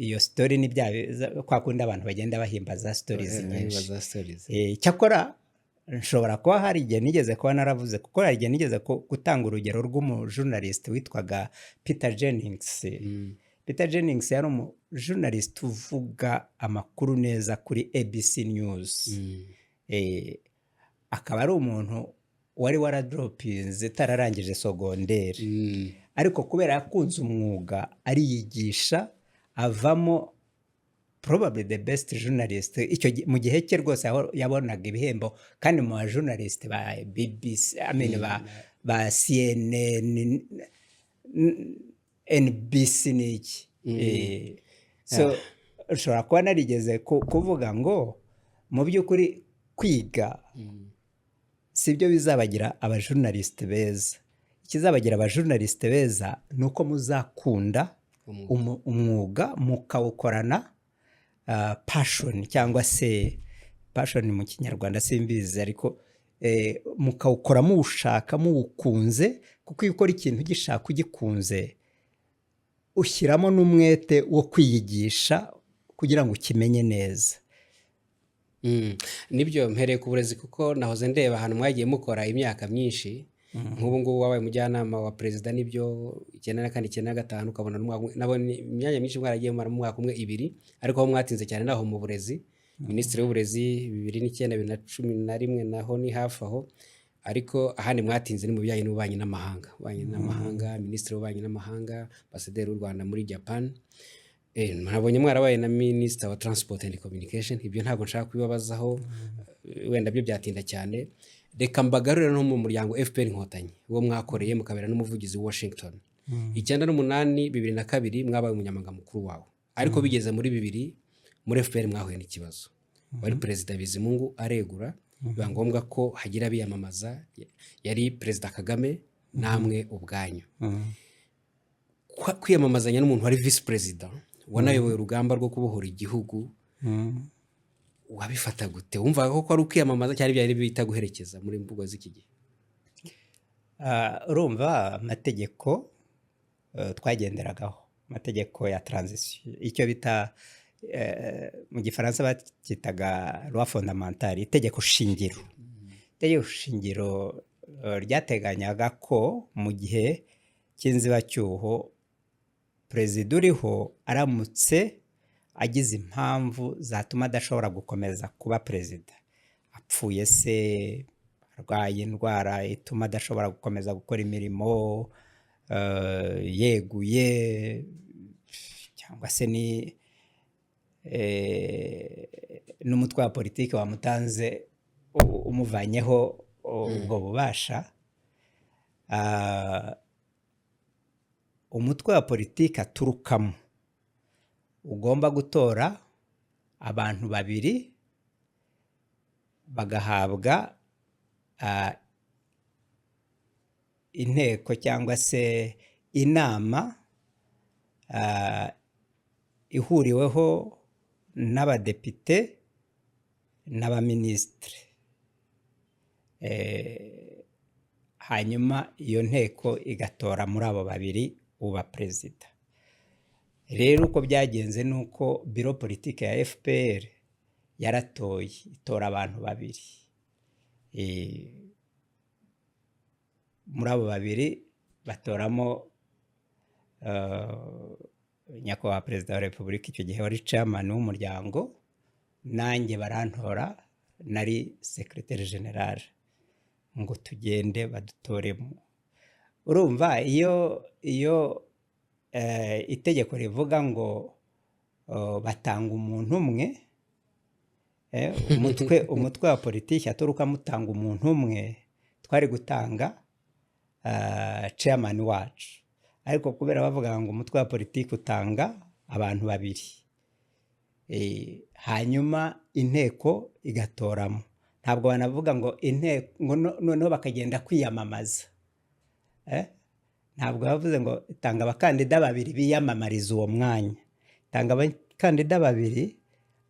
Iyo story ni bya kwa kundi abantu bagenda bahimba za stories nyinshi. Cyakora nshobora kuba hari igihe nigeze kuba naravuze, kuko hari igihe nigeze gutanga urugero rw'umujournaliste witwaga Peter Jennings. Peter Jennings yari umujournaliste uvuga amakuru neza kuri ABC News. Akaba ari umuntu wari waradropinze tararangije sogonderi, ariko kubera yakunze umwuga ariyigisha, avamo probably the best journalist. Icyo mu gihe cye rwose yabonaga ibihembo, kandi mu journalist ba BBC, ba CNN, NBC n'iki. So ushobora kuba narigeze kuvuga ngo mu by'ukuri kwiga sibyo bizabagira abajournaliste beza. Ikizabagira abajournaliste beza ni uko muzakunda umwuga, mukawukorana passion, cyangwa se passion mu kinyarwanda simbizi, ariko mukawukora muwushaka, muwukunze, kuko iyo ukora ikintu ugishaka ugikunze ushyiramo n'umwete wo kwiyigisha kugira ngo ukimenye neza. Nibyo mpereye ku burezi, kuko nahoze ndeba ahantu mwagiye mukora imyaka myinshi. Nk'ubu ngubu wabaye umujyanama wa perezida, nibyo 1995, ukabona nabonye imyanya myinshi mwaragiye mu mwaka umwe 2, ariko aho mwatinze cyane naho mu burezi. Minisitiri w'uburezi 2009 2011 naho ni hafi aho, ariko ahandi mwatinze ni mu bijyanye n'ububanyi n'amahanga, minisitiri w'ububanyi n'amahanga, ambasaderi w'u Rwanda muri Japan. Nabonye mwarabaye na Minister wa Transport and Communication. Ibyo ntabwo nshaka kubibabazaho, wenda byo byatinda cyane. Reka mbagarurira no mu muryango FPR Inkotanyi, uwo mwakoreye mukabera n'umuvugizi wa Washington. 1998 2002 mwabaye umunyamabanga mukuru wawo, ariko bigeze muri 2 muri FPR mwahuye n'ikibazo. Wari Perezida Bizimungu aregura, biba ngombwa ko hagira biyamamaza, yari Perezida Kagame namwe ubwanyu. Kwiyamamazanya n'umuntu wari Vice President wanayoboye urugamba rwo kubohora igihugu, wabifata gute? Wumvaga ko ari ukwiyamamaza cyari byari bita guherekeza muri mvugo z'iki gihe? Urumva amategeko twagenderagaho, amategeko ya transition, icyo bita mu gifaransa bakitaga loi fondamentale, itegeko shingiro. Itegeko shingiro ryateganyaga ko mu gihe cy'inzibacyuho perezida uriho aramutse agize impamvu zatuma adashobora gukomeza kuba perezida, apfuye se, arwaye indwara ituma adashobora gukomeza gukora imirimo, yeguye cyangwa se n'umutwe wa politiki wamutanze umuvanyeho ubwo bubasha, umutwe wa politiki aturukamo ugomba gutora abantu babiri bagahabwa inteko cyangwa se inama ihuriweho n'abadepite n'abaminisitiri. Hanyuma iyo nteko igatora muri abo babiri uba perezida. Rero uko byagenze ni uko biro politiki ya FPR yaratoye itora abantu babiri. Muri abo babiri batoramo nyakubahwa perezida wa repubulika icyo gihe wari chairman w'umuryango, nanjye barantora nari secrétaire général ngo tugende badutoremo. Urumva iyo itegeko rivuga ngo batanga umuntu umwe, umutwe wa politiki aturuka mutanga umuntu umwe, twari gutanga chairman wacu, ariko kubera bavuga ngo umutwe wa politiki utanga abantu babiri, hanyuma inteko igatoramo. Ntabwo banavuga ngo inteko noneho bakagenda kwiyamamaza, ntabwo bavuze ngo tanga abakandida babiri biyamamariza uwo mwanya, tanga abakandida babiri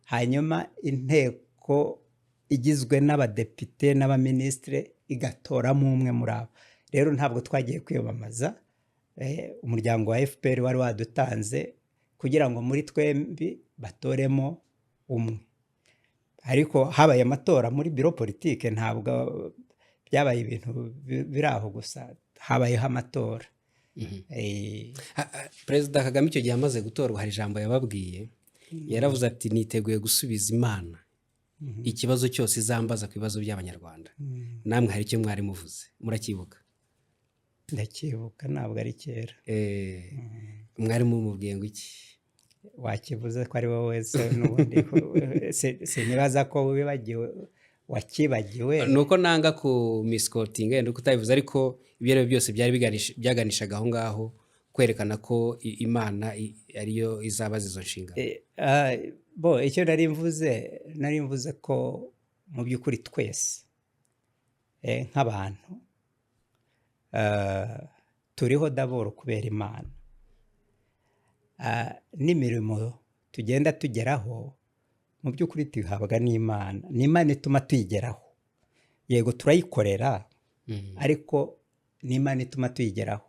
hanyuma inteko igizwe n'abadepite n'abaminisitiri igatoramo umwe muri abo. Rero ntabwo twagiye kwiyamamaza, umuryango wa FPR wari wadutanze kugira ngo muri twembi batoremo umwe, ariko habaye amatora muri biro politike, ntabwo byabaye ibintu biri aho gusa, habayeho amatora. Perezida Kagame icyo gihe amaze gutorwa hari ijambo yababwiye, yaravuze ati niteguye gusubiza Imana ikibazo cyose izambaza ku bibazo by'abanyarwanda. Namwe hari icyo mwari muvuze, murakibuka? Ndacyibuka, ntabwo ari kera. Mwari mumubwiye ngo iki? Wakivuze ko ari wowe wese n'ubundi sinibaza ko wibagiwe, wakibagiwe. Nuko nanga ku misquoting endo kutabivuze, ariko ibyo byose byari byaganishaga aho ngaho kwerekana ko Imana ariyo izabaza izo nshingano. Icyo nari mvuze ko mu by'ukuri twese nk'abantu turiho daboro kubera Imana, n'imirimo tugenda tugeraho mu by'ukuri tuhabwa n'Imana. N'Imana ituma tuyigeraho, yego turayikorera, ariko n'Imana ituma tuyigeraho,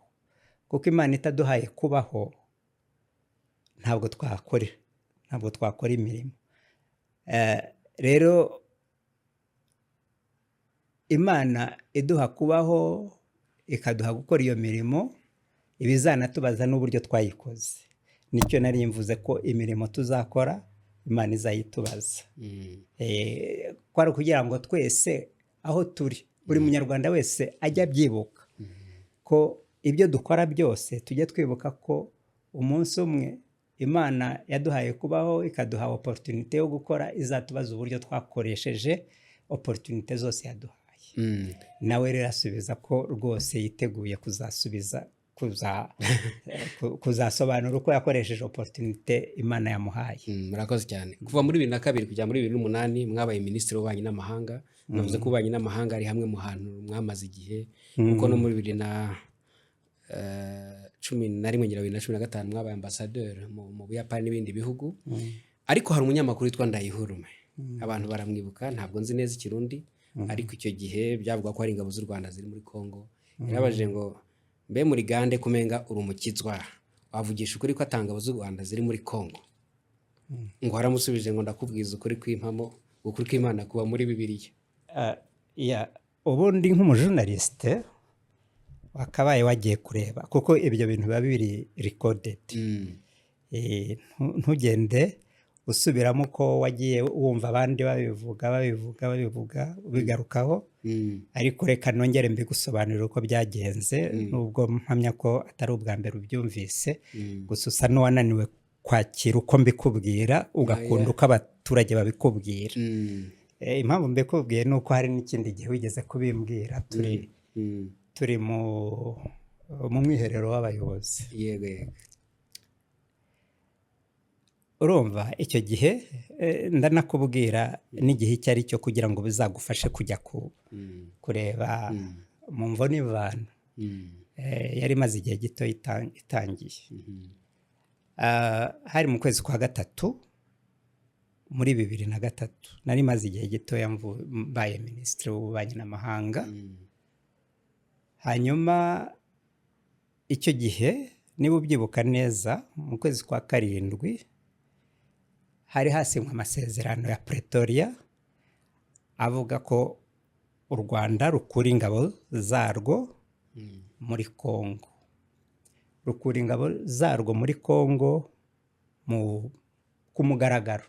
kuko Imana itaduhaye kubaho ntabwo twakora imirimo. Rero Imana iduha kubaho, ikaduha gukora iyo mirimo, ibizanatubaza n'uburyo twayikoze. Nicyo nari mvuze ko imirimo tuzakora Imana izayitubaza. Kwari kugira ngo twese aho turi, buri munyarwanda wese ajya abyibuka ko ibyo dukora byose tujye twibuka ko umunsi umwe Imana yaduhaye kubaho, ikaduha opportunité yo gukora, izatubaza uburyo twakoresheje opportunité zose yaduhaye. Nawe rero asubiza ko rwose yiteguye kuzasobanura uko yakoresheje opportunité Imana yamuhaye. Murakoze cyane. Kuva muri 2002 kujya muri 2008 mwabaye minisitiri w'ububanyi n'amahanga. Navuze ko ububanyi n'amahanga ari hamwe mu hantu mwamaze igihe, kuko no muri 2011 mwabaye ambassadeur mu Buyapani n'ibindi bihugu. Ariko hari umunyamakuru witwa Ndayihurume, abantu baramwibuka, ntabwo nzi neza ikirundi, ariko icyo gihe byavuga ko hari ingabo z'u Rwanda ziri muri Kongo. Yarabajije ngo mbe muri Gande kumenga uri umukizwa, wavugisha ukuri ko atanga z'u Rwanda ziri muri Kongo? Ngo haramusubije ngo ndakubwiza ukuri kw'impamo, ukuri kw'Imana kuba muri Bibiliya. Ubundi nk'umujournaliste wakabaye wagiye kureba, kuko ibyo bintu biba biri recorded. Ntugende usubiramo ko wagiye wumva abandi babivuga bigarukaho. ariko reka nongere mbigusobanurire uko byagenze nubwo mpamya ko atari ubwa mbere ubyumvise, gusa usa n'uwananiwe kwakira uko mbikubwira ugakunda uko abaturage babikubwira. Impamvu mbikubwiye ni uko hari n'ikindi gihe wigeze kubimbwira turi mu mwiherero w'abayobozi. Yego yego. Urumva icyo gihe ndanakubwira n'igihe icyo ari cyo kugira ngo bizagufashe kujya kureba mu mvo n'imvano. Yari imaze igihe gito itangiye. Hari mu kwezi kwa gatatu muri 2003 nari maze igihe gito mbaye minisitiri w'ububanyi n'amahanga. Hanyuma icyo gihe niba ubyibuka neza mu kwezi kwa karindwi hari hasinywe amasezerano ya Pretoria avuga ko u Rwanda rukura ingabo zarwo muri Kongo. Rukura ingabo zarwo muri Kongo ku mugaragaro.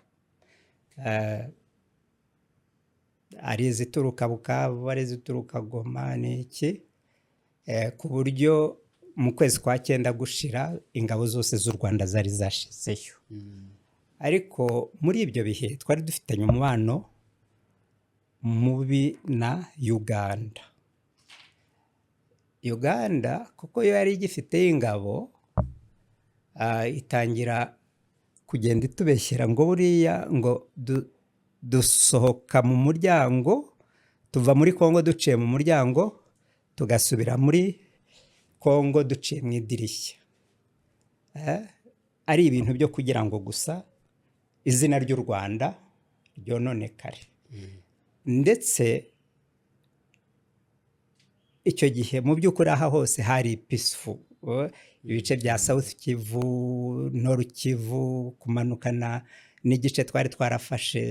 Ari izituruka Bukavu, ari izituruka Goma n'iki, ku buryo mu kwezi kwa 9 gushira ingabo zose z'u Rwanda zari zashizeyo. Ariko muri ibyo bihe twari dufitanye umubano mubi na Uganda. Uganda kuko yo yari igifite ingabo itangira kugenda itubeshyera ngo buriya ngo dusohoka mu muryango, tuva muri Kongo duciye mu muryango, tugasubira muri Kongo duciye mu idirishya. Ari ibintu byo kugira ngo gusa izina ry'u Rwanda ryononekare. Ndetse icyo gihe mu by'ukuri aha hose hari peaceful. Ibice bya South Kivu, North Kivu, kumanukana n'igice twari twarafashe,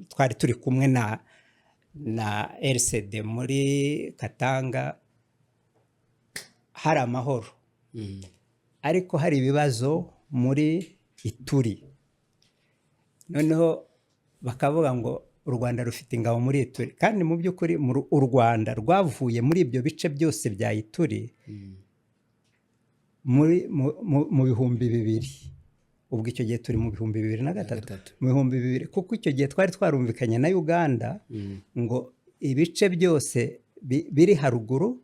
twari turi kumwe na RCD muri Katanga, hari amahoro. Ariko hari ibibazo muri Ituri. Noneho bakavuga ngo u Rwanda rufite ingabo muri Ituri, kandi mu by'ukuri u Rwanda rwavuye muri ibyo bice byose bya Ituri mu bihumbi 2000. Ubwo icyo gihe turi mu bihumbi 2003, mu bihumbi 2000, kuko icyo gihe twari twarumvikanye na Uganda ngo ibice byose biri haruguru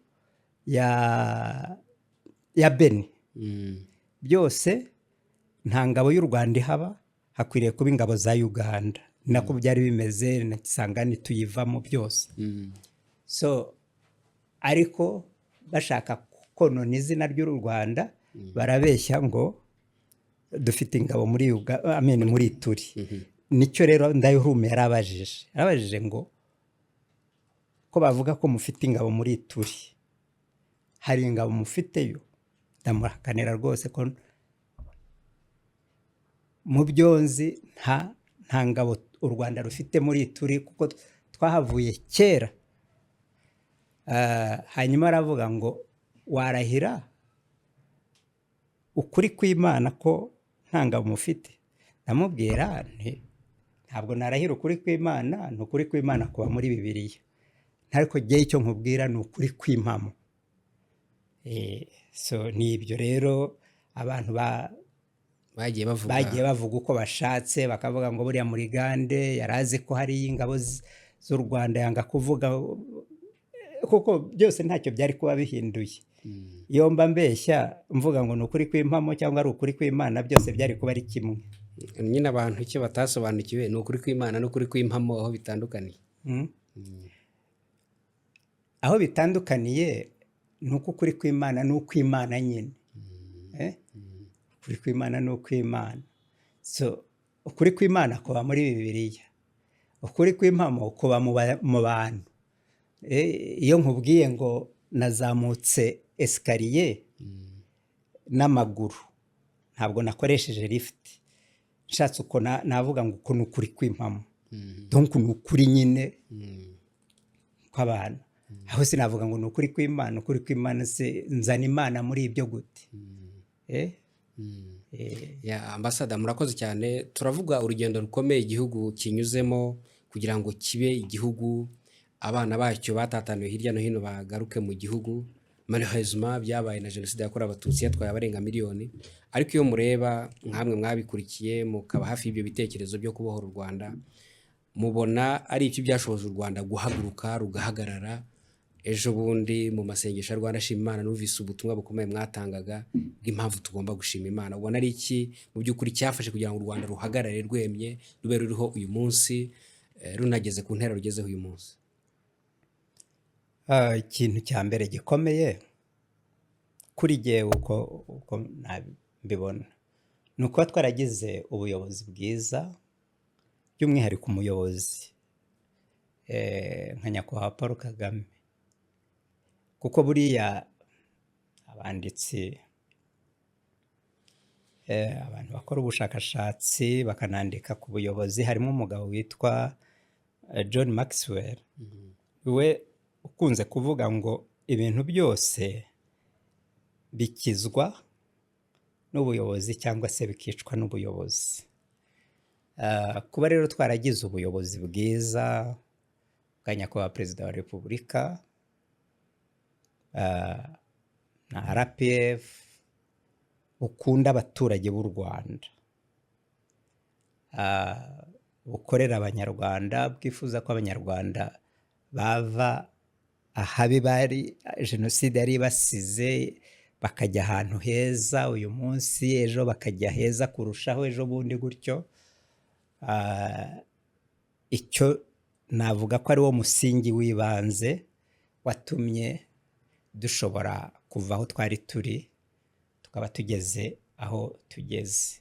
ya Beni byose nta ngabo y'u Rwanda ihaba, hakwiriye kuba ingabo za Uganda. Nako byari bimeze na Kisangani tuyivamo byose. So ariko bashaka konona izina ry'u Rwanda barabeshya ngo dufite ingabo muri muri Ituri. Nicyo rero Ndayihuruma yarabajije ngo ko bavuga ko mufite ingabo muri Ituri, hari ingabo mufiteyo? Ndamuhakanira rwose ko mu byonzi nta ngabo u Rwanda rufite muri Ituri kuko twahavuye kera. Hanyuma aravuga ngo warahira ukuri kw'Imana ko nta ngabo mufite? Ndamubwira ntabwo narahira ukuri kw'Imana, ni ukuri kw'Imana kuba muri Bibiliya, ariko jye icyo nkubwira ni ukuri kw'impamo. So ni ibyo rero abantu bagiye bavuga uko bashatse, bakavuga ngo buriya muri Gande yarazi ko hari ingabo z'u Rwanda, yanga kuvuga kuko byose ntacyo byari kuba bihinduye. Iyo mba mbeshya mvuga ngo ni ukuri kw'impamo cyangwa ari ukuri kw'Imana, byose byari kuba ari kimwe. Nyine abantu icyo batasobanukiwe ni ukuri kw'Imana n'ukuri kw'impamo aho bitandukaniye. Aho bitandukaniye ni uko ukuri kw'Imana ni ukw'Imana nyine. Ukuri kw'Imana ni ukw'Imana. So ukuri kw'Imana kuba muri Bibiliya, ukuri kw'impamo kuba mu bantu. Iyo nkubwiye ngo nazamutse esikariye n'amaguru, ntabwo nakoresheje lift, nshatse uko navuga ngo uko ni ukuri kw'impamo. Donc ni ukuri nyine kw'abantu. Aho sinavuga ngo ni ukuri kw'Imana. Ukuri kw'Imana se nzana Imana muri ibyo gute? Ambasada, murakoze cyane. Turavuga urugendo rukomeye igihugu kinyuzemo kugira ngo kibe igihugu abana bacyo batataniwe hirya no hino bagaruke mu gihugu. Malheureusement byabaye na jenoside yakorewe abatutsi yatwaye abarenga miliyoni, ariko iyo mureba nkamwe mwabikurikiye mukaba hafi y'ibyo bitekerezo byo kubohora u Rwanda, mubona ari iki byashoboje u Rwanda guhaguruka rugahagarara. Ejo bundi mu masengesho ya Rwanda Shima Imana numvise ubutumwa bukomeye mwatangaga bw'impamvu tugomba gushima Imana. Ubona ari iki mu by'ukuri cyafashe kugira ngo u Rwanda ruhagarare rwemye rube ruriho uyu munsi, runageze ku ntera rugezeho uyu munsi? Ikintu cya mbere gikomeye kuri jyewe uko mbibona ni uko twaragize ubuyobozi bwiza, by'umwihariko umuyobozi nka nyakubahwa Paul Kagame, kuko buriya abanditsi, abantu bakora ubushakashatsi bakanandika ku buyobozi, harimo umugabo witwa John Maxwell, we ukunze kuvuga ngo ibintu byose bikizwa n'ubuyobozi cyangwa se bikicwa n'ubuyobozi. Kuba rero twaragize ubuyobozi bwiza bwa nyakubahwa Perezida wa Repubulika na RPF bukunda abaturage b'u Rwanda, bukorera abanyarwanda, bwifuza ko abanyarwanda bava ahabi bari jenoside yari basize bakajya ahantu heza uyu munsi, ejo bakajya heza kurushaho ejo bundi gutyo. Icyo navuga ko ari wo musingi w'ibanze watumye dushobora kuva aho twari turi tukaba tugeze aho tugeze.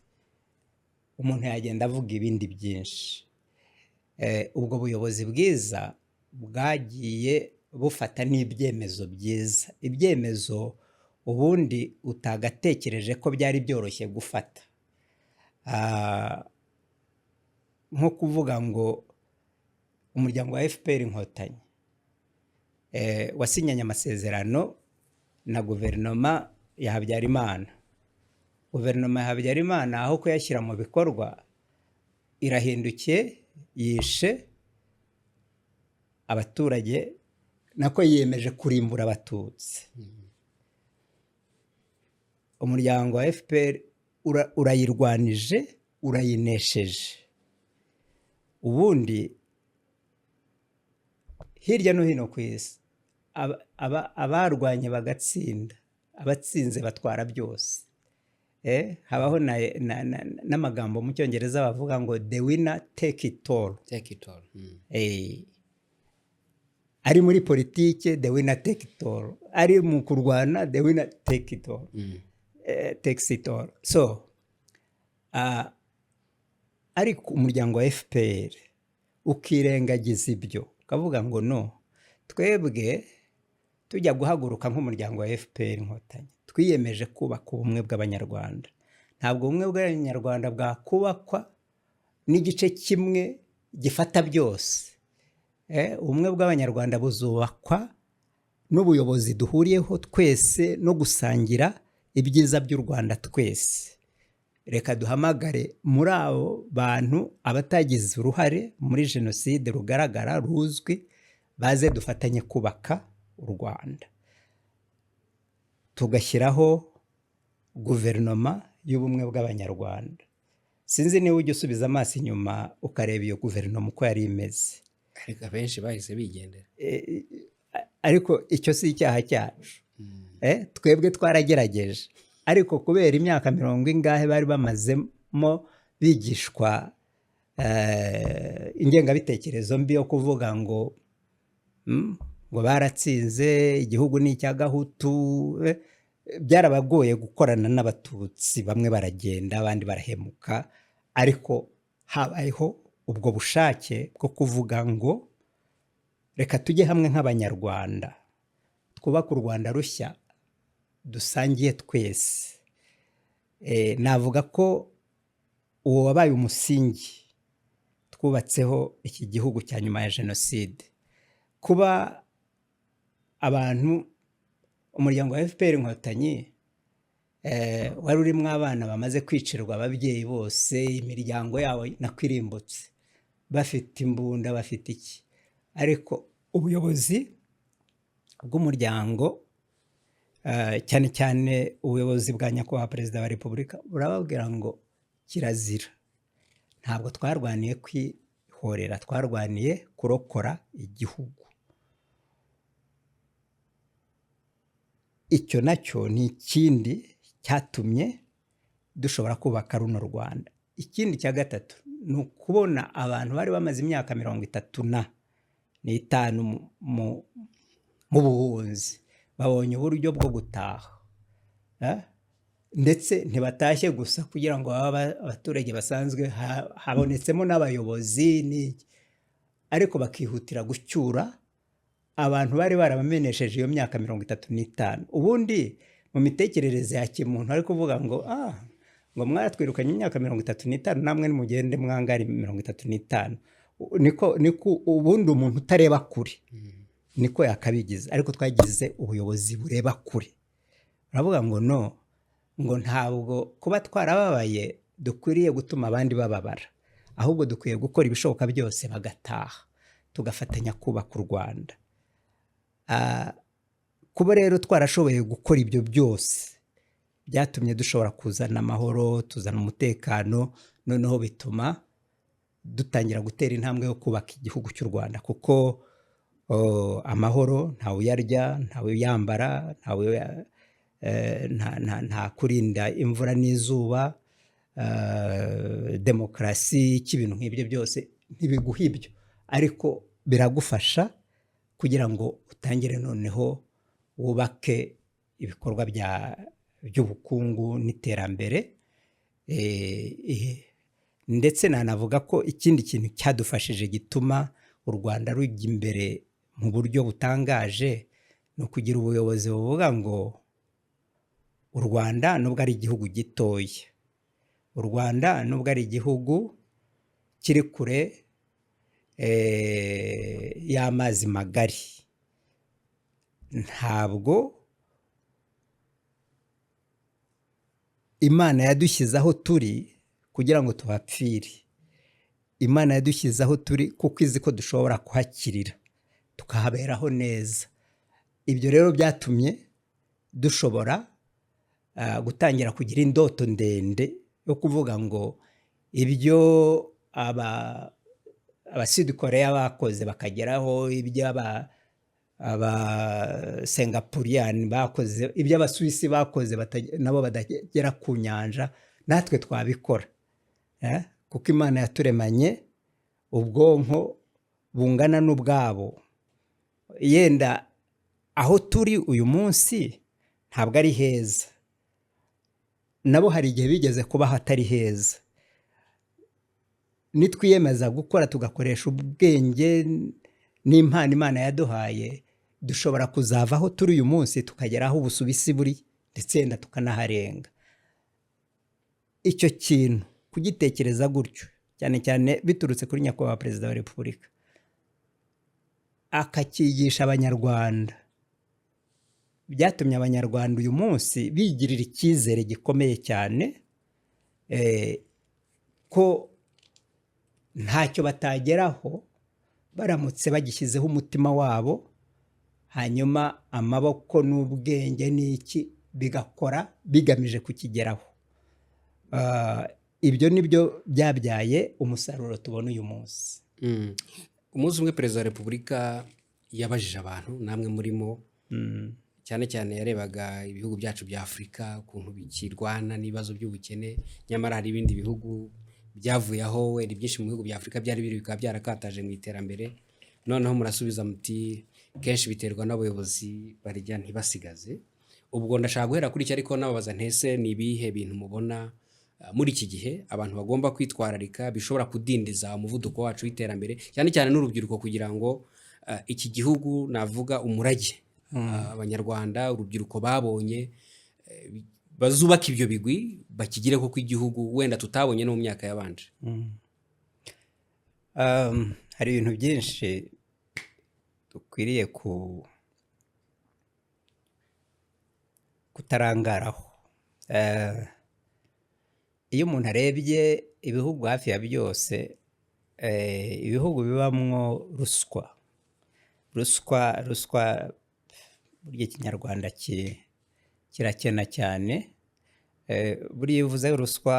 Umuntu yagenda avuga ibindi byinshi. Ubwo buyobozi bwiza bwagiye bufata n'ibyemezo byiza, ibyemezo ubundi utagatekereje ko byari byoroshye gufata, nko kuvuga ngo umuryango wa FPR Inkotanyi wasinyanye amasezerano na guverinoma ya Habyarimana. Guverinoma ya Habyarimana aho kuyashyira mu bikorwa irahindukiye, yishe abaturage, nako yiyemeje kurimbura abatutsi. Umuryango wa FPR urayirwanije, urayinesheje. Ubundi hirya no hino ku isi abarwanye bagatsinda, abatsinze batwara byose. Habaho n'amagambo mu cyongereza bavuga ngo the winner take it all. Ari muri politike the winner take it all, ari mu kurwana the winner take it all, takes it all. So ariko umuryango wa FPR ukirengagiza ibyo, ukavuga ngo no, twebwe tujya guhaguruka nk'umuryango wa FPR Inkotanyi twiyemeje kubaka ubumwe bw'abanyarwanda. Ntabwo ubumwe bw'abanyarwanda bwakubakwa n'igice kimwe gifata byose. Ubumwe bw'abanyarwanda buzubakwa n'ubuyobozi duhuriyeho twese no gusangira ibyiza by'u Rwanda twese. Reka duhamagare muri abo bantu abatagize uruhare muri jenoside rugaragara ruzwi, baze dufatanye kubaka u Rwanda, tugashyiraho guverinoma y'ubumwe bw'abanyarwanda. Sinzi niba ujya usubiza amaso inyuma ukareba iyo guverinoma uko yari imeze. Ariko abenshi bahise bigendera. Ariko icyo si icyaha cyacu. Twebwe twaragerageje, ariko kubera imyaka 40 ingahe bari bamazemo bigishwa ingengabitekerezo mbi yo kuvuga ngo baratsinze, igihugu ni icy'agahutu, byarabagoye gukorana n'abatutsi. Bamwe baragenda, abandi barahemuka, ariko habayeho ubwo bushake bwo kuvuga ngo reka tujye hamwe nk'abanyarwanda twubaka u Rwanda rushya dusangiye twese. Navuga ko uwo wabaye umusingi twubatseho iki gihugu cya nyuma ya jenoside. Kuba abantu, umuryango wa FPR Inkotanyi wari urimo abana bamaze kwicirwa ababyeyi bose, imiryango yabo nakwirimbutse, bafite imbunda, bafite iki, ariko ubuyobozi bw'umuryango cyane cyane ubuyobozi bwa nyakubahwa perezida wa repubulika burababwira ngo kirazira. Ntabwo twarwaniye kwihorera, twarwaniye kurokora igihugu. Icyo nacyo ni ikindi cyatumye dushobora kubaka runo Rwanda. Ikindi cya gatatu ni ukubona abantu bari bamaze imyaka 35 mu buhunzi babonye uburyo bwo gutaha, ndetse ntibatashye gusa kugira ngo abaturage basanzwe, habonetsemo n'abayobozi ariko bakihutira gucyura abantu bari barabamenesheje iyo myaka 35. Ubundi mu mitekerereze ya kimuntu ari kuvuga ngo mwaratwirukanye imyaka 35, namwe nimugende mwangari 35. Niko ubundi umuntu utareba kure niko yakabigize, ariko twagize ubuyobozi bureba kure. Uravuga ngo ngo ntabwo kuba twarababaye dukwiriye gutuma abandi bababara, ahubwo dukwiye gukora ibishoboka byose bagataha, tugafatanya kubaka u Rwanda. Kuba rero twarashoboye gukora ibyo byose byatumye dushobora kuzana amahoro, tuzana umutekano, noneho bituma dutangira gutera intambwe yo kubaka igihugu cy'u Rwanda, kuko amahoro ntawe uyarya, ntawe uyambara, nta kurinda imvura n'izuba, demokarasi, ibintu nk'ibyo byose ntibiguha ibyo, ariko biragufasha kugira ngo utangire noneho wubake ibikorwa by'ubukungu n'iterambere. Ndetse nanavuga ko ikindi kintu cyadufashije gituma u Rwanda rujya imbere mu buryo butangaje ni ukugira ubuyobozi buvuga ngo u Rwanda nubwo ari igihugu gitoya, u Rwanda nubwo ari igihugu kiri kure y'amazi magari, ntabwo Imana yadushyize aho turi kugira ngo tuhapfire. Imana yadushyize aho turi kuko izi ko dushobora kuhakirira tukahaberaho neza. Ibyo rero byatumye dushobora gutangira kugira indoto ndende yo kuvuga ngo ibyo Abasud-Korea bakoze bakageraho, ibyo Singapurian bakoze, ibyo Abasuwisi bakoze nabo badagera ku nyanja, natwe twabikora, kuko Imana yaturemanye ubwonko bungana n'ubwabo. Yenda aho turi uyu munsi ntabwo ari heza, nabo hari igihe bigeze kuba hatari heza. Nitwiyemeza gukora tugakoresha ubwenge n'impano Imana yaduhaye, dushobora kuzava aho turi uyu munsi tukagera aho Ubusuwisi buri, ndetse yenda tukanaharenga. Icyo kintu kugitekereza gutyo, cyane cyane biturutse kuri nyakubahwa perezida wa repubulika, akakigisha abanyarwanda, byatumye abanyarwanda uyu munsi bigirira icyizere gikomeye cyane ko ntacyo batageraho baramutse bagishyizeho umutima wabo, hanyuma amaboko n'ubwenge n'iki bigakora bigamije kukigeraho. Ibyo nibyo byabyaye umusaruro tubona uyu munsi. Umunsi umwe perezida wa repubulika yabajije abantu, namwe murimo, cyane cyane yarebaga ibihugu byacu bya Afurika ukuntu bikirwana n'ibibazo by'ubukene, nyamara hari ibindi bihugu byavuye aho wenda byinshi mu bihugu bya Afurika byari biri bikaba byarakataje mu iterambere. Noneho murasubiza muti kenshi biterwa n'abayobozi barijya ntibasigaze. Ubwo ndashaka guhera kuri icyo, ariko nababaza ntese ni ibihe bintu mubona muri iki gihe abantu bagomba kwitwararika bishobora kudindiza umuvuduko wacu w'iterambere, cyane cyane n'urubyiruko, kugira ngo iki gihugu navuga umurage abanyarwanda, urubyiruko babonye, bazubaka ibyo bigwi bakigire ko igihugu wenda tutabonye no mu myaka yabanje. Hari ibintu byinshi dukwiriye kutarangaraho. Iyo umuntu arebye ibihugu hafi ya byose ibihugu bibamwo ruswa burya ikinyarwanda kirakena cyane. Buriya iyo uvuze ruswa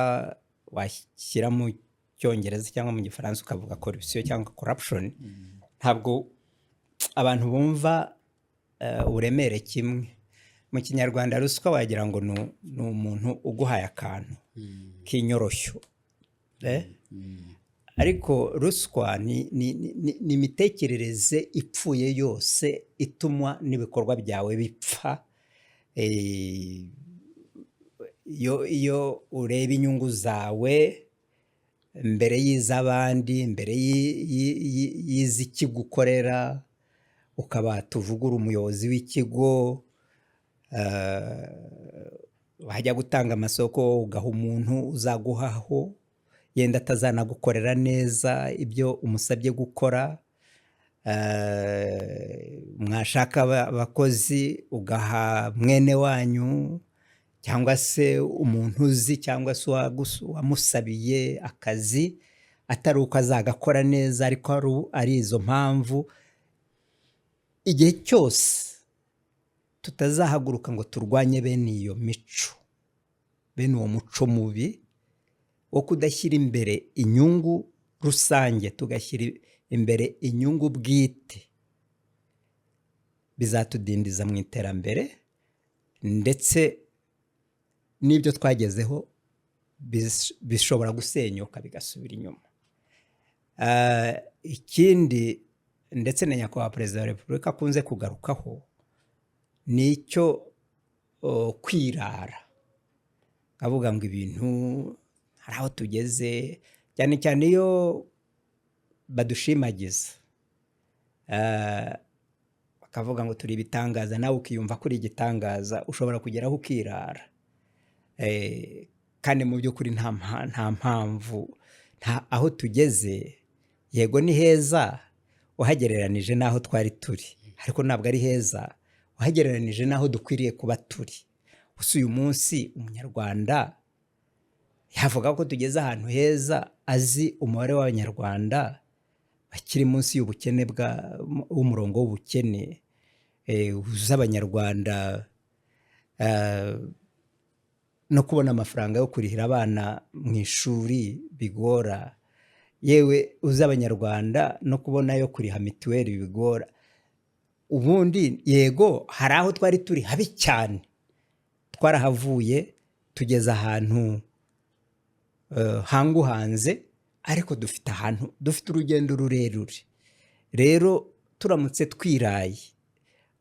washyira mu cyongereza cyangwa mu gifaransa ukavuga corruption cyangwa corruption, ntabwo abantu bumva uburemere kimwe. Mu kinyarwanda ruswa wagira ngo ni umuntu uguhaye akantu k'inyoroshyo, ariko ruswa ni imitekerereze ipfuye yose itumwa n'ibikorwa byawe bipfa. Iyo ureba inyungu zawe mbere y'iz'abandi, mbere y'iz'ikigukorera, ukaba tuvugura umuyobozi w'ikigo, wajya gutanga amasoko ugaha umuntu uzaguhaho, yenda atazanagukorera neza ibyo umusabye gukora, mwashaka abakozi ugaha mwene wanyu cyangwa se umuntu uzi cyangwa se wamusabiye akazi, atari uko azagakora neza ariko ari izo mpamvu. Igihe cyose tutazahaguruka ngo turwanye bene iyo mico, bene uwo muco mubi wo kudashyira imbere inyungu rusange, tugashyira imbere inyungu bwite, bizatudindiza mu iterambere, ndetse n'ibyo twagezeho bishobora gusenyuka bigasubira inyuma. Ikindi ndetse na nyakubahwa perezida wa repubulika akunze kugarukaho ni icyo kwirara, avuga ngo ibintu hari aho tugeze, cyane cyane iyo badushimagiza, bakavuga ngo turi ibitangaza, nawe ukiyumva kuri igitangaza, ushobora kugeraho ukirara. Kandi mu by'ukuri nta mpamvu, aho tugeze yego ni heza uhagereranije n'aho twari turi, ariko ntabwo ari heza uhagereranije n'aho dukwiriye kuba turi. Gusa uyu munsi umunyarwanda yavuga ko tugeze ahantu heza, azi umubare w'abanyarwanda bakiri munsi y'ubukene w'umurongo w'ubukene, uzi abanyarwanda no kubona amafaranga yo kurihira abana mu ishuri bigora, yewe uzi abanyarwanda no kubona yo kuriha mituweli bigora. Ubundi yego hari aho twari turi habi cyane, twarahavuye tugeze ahantu hanze, ariko dufite urugendo rurerure. Rero turamutse twiraye,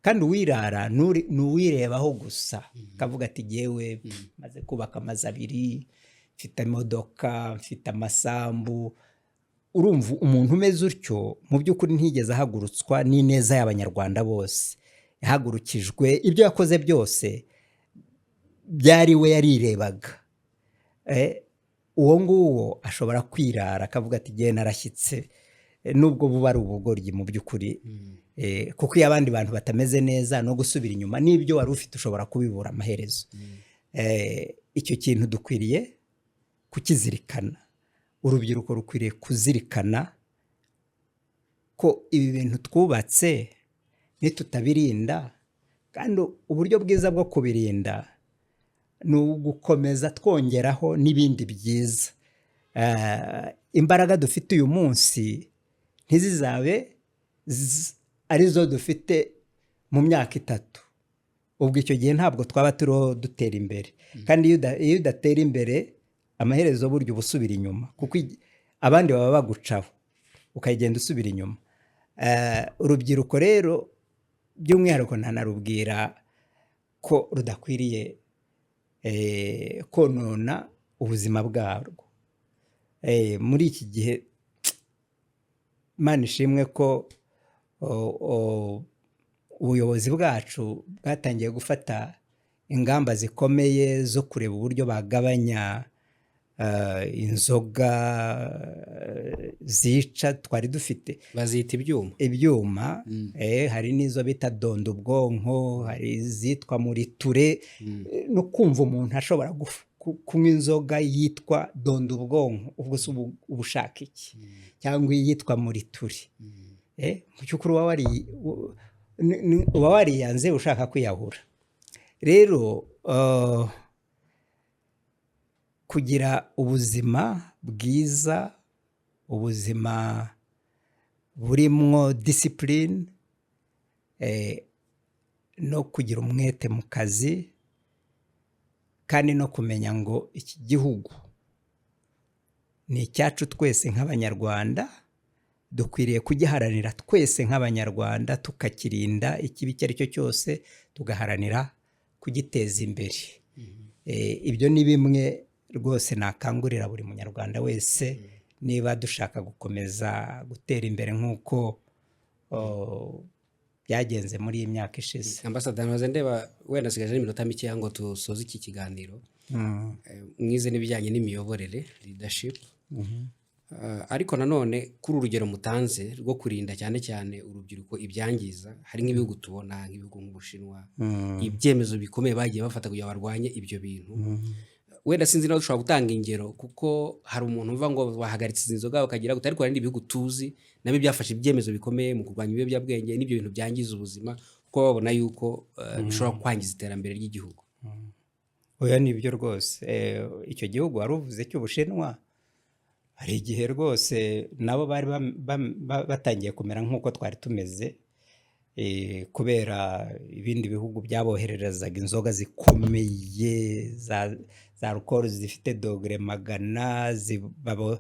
kandi uwirara ni uwirebaho gusa, akavuga ati yewe maze kubaka amazu 2, mfite imodoka, mfite amasambu. Urumva umuntu umeze utyo mu by'ukuri ntigeze ahagurutswa n'ineza y'abanyarwanda bose, yahagurukijwe ibyo yakoze byose byari we yarirebaga. Uwo nguwo ashobora kwirara akavuga ati ngiye narashyitse, nubwo buba ari ubugoryi mu by'ukuri, kuko iyo abandi bantu batameze neza no gusubira inyuma n'ibyo wari ufite ushobora kubibura amaherezo. Icyo kintu dukwiriye kukizirikana, urubyiruko rukwiriye kuzirikana ko ibi bintu twubatse nitutabirinda, kandi uburyo bwiza bwo kubirinda ni ugukomeza twongeraho n'ibindi byiza. Imbaraga dufite uyu munsi ntizizabe arizo dufite mu myaka 3. Ubwo icyo gihe ntabwo twaba turiho dutera imbere, kandi iyo udatera imbere amaherezo burya uba usubira inyuma, kuko abandi baba bagucaho ukagenda usubira inyuma. Urubyiruko rero by'umwihariko ntanarubwira ko rudakwiriye konona ubuzima bwarwo. Muri iki gihe Imana ishimwe ko ubuyobozi bwacu bwatangiye gufata ingamba zikomeye zo kureba uburyo bagabanya inzoga zica twari dufite, bazita ibyuma. Hari n'izo bita donda ubwonko, hari izitwa muriture. No kumva umuntu ashobora kunywa inzoga yitwa donda ubwonko, ubwo se uba ushaka iki? Cyangwa iyitwa muri turi, mu cy'ukuri uba wariyanze ushaka kwiyahura. Rero kugira ubuzima bwiza, ubuzima burimwo disipurine, no kugira umwete mu kazi, kandi no kumenya ngo iki gihugu ni icyacu twese nk'abanyarwanda, dukwiriye kugiharanira twese nk'abanyarwanda, tukakirinda ikibi icyo ari cyo cyose, tugaharanira kugiteza imbere. Ibyo ni bimwe rwose nakangurira buri munyarwanda wese, niba dushaka gukomeza gutera imbere nk'uko byagenze muri iyi myaka ishize. Ambassador, nmaze ndeba wenda sigaje n'iminota mike ngo tusoze iki kiganiro. Mwize n'ibijyanye n'imiyoborere, leadership. Ariko nanone kuri urugero mutanze rwo kurinda cyane cyane urubyiruko ibyangiza, hari nk'ibihugu tubona nk'ibihugu nk'Ubushinwa, ibyemezo bikomeye bagiye bafata kugira barwanye ibyo bintu. Wenda sinzi nawe ushobora gutanga ingero, kuko hari umuntu uva ngo bahagaritse izi nzoga bakagira gutari kwa ibihugu tuzi nabyo byafashe ibyemezo bikomeye mu kurwanya ibiyobyabwenge n'ibyo bintu byangiza ubuzima, kuko babona yuko bishobora kwangiza iterambere ry'igihugu. Oya, nibyo rwose. Icyo gihugu wari uvuze cy'Ubushinwa, hari igihe rwose nabo bari batangiye kumera nk'uko twari tumeze, kubera ibindi bihugu byabohererezaga inzoga zikomeye za alcohol zifite dogere 100,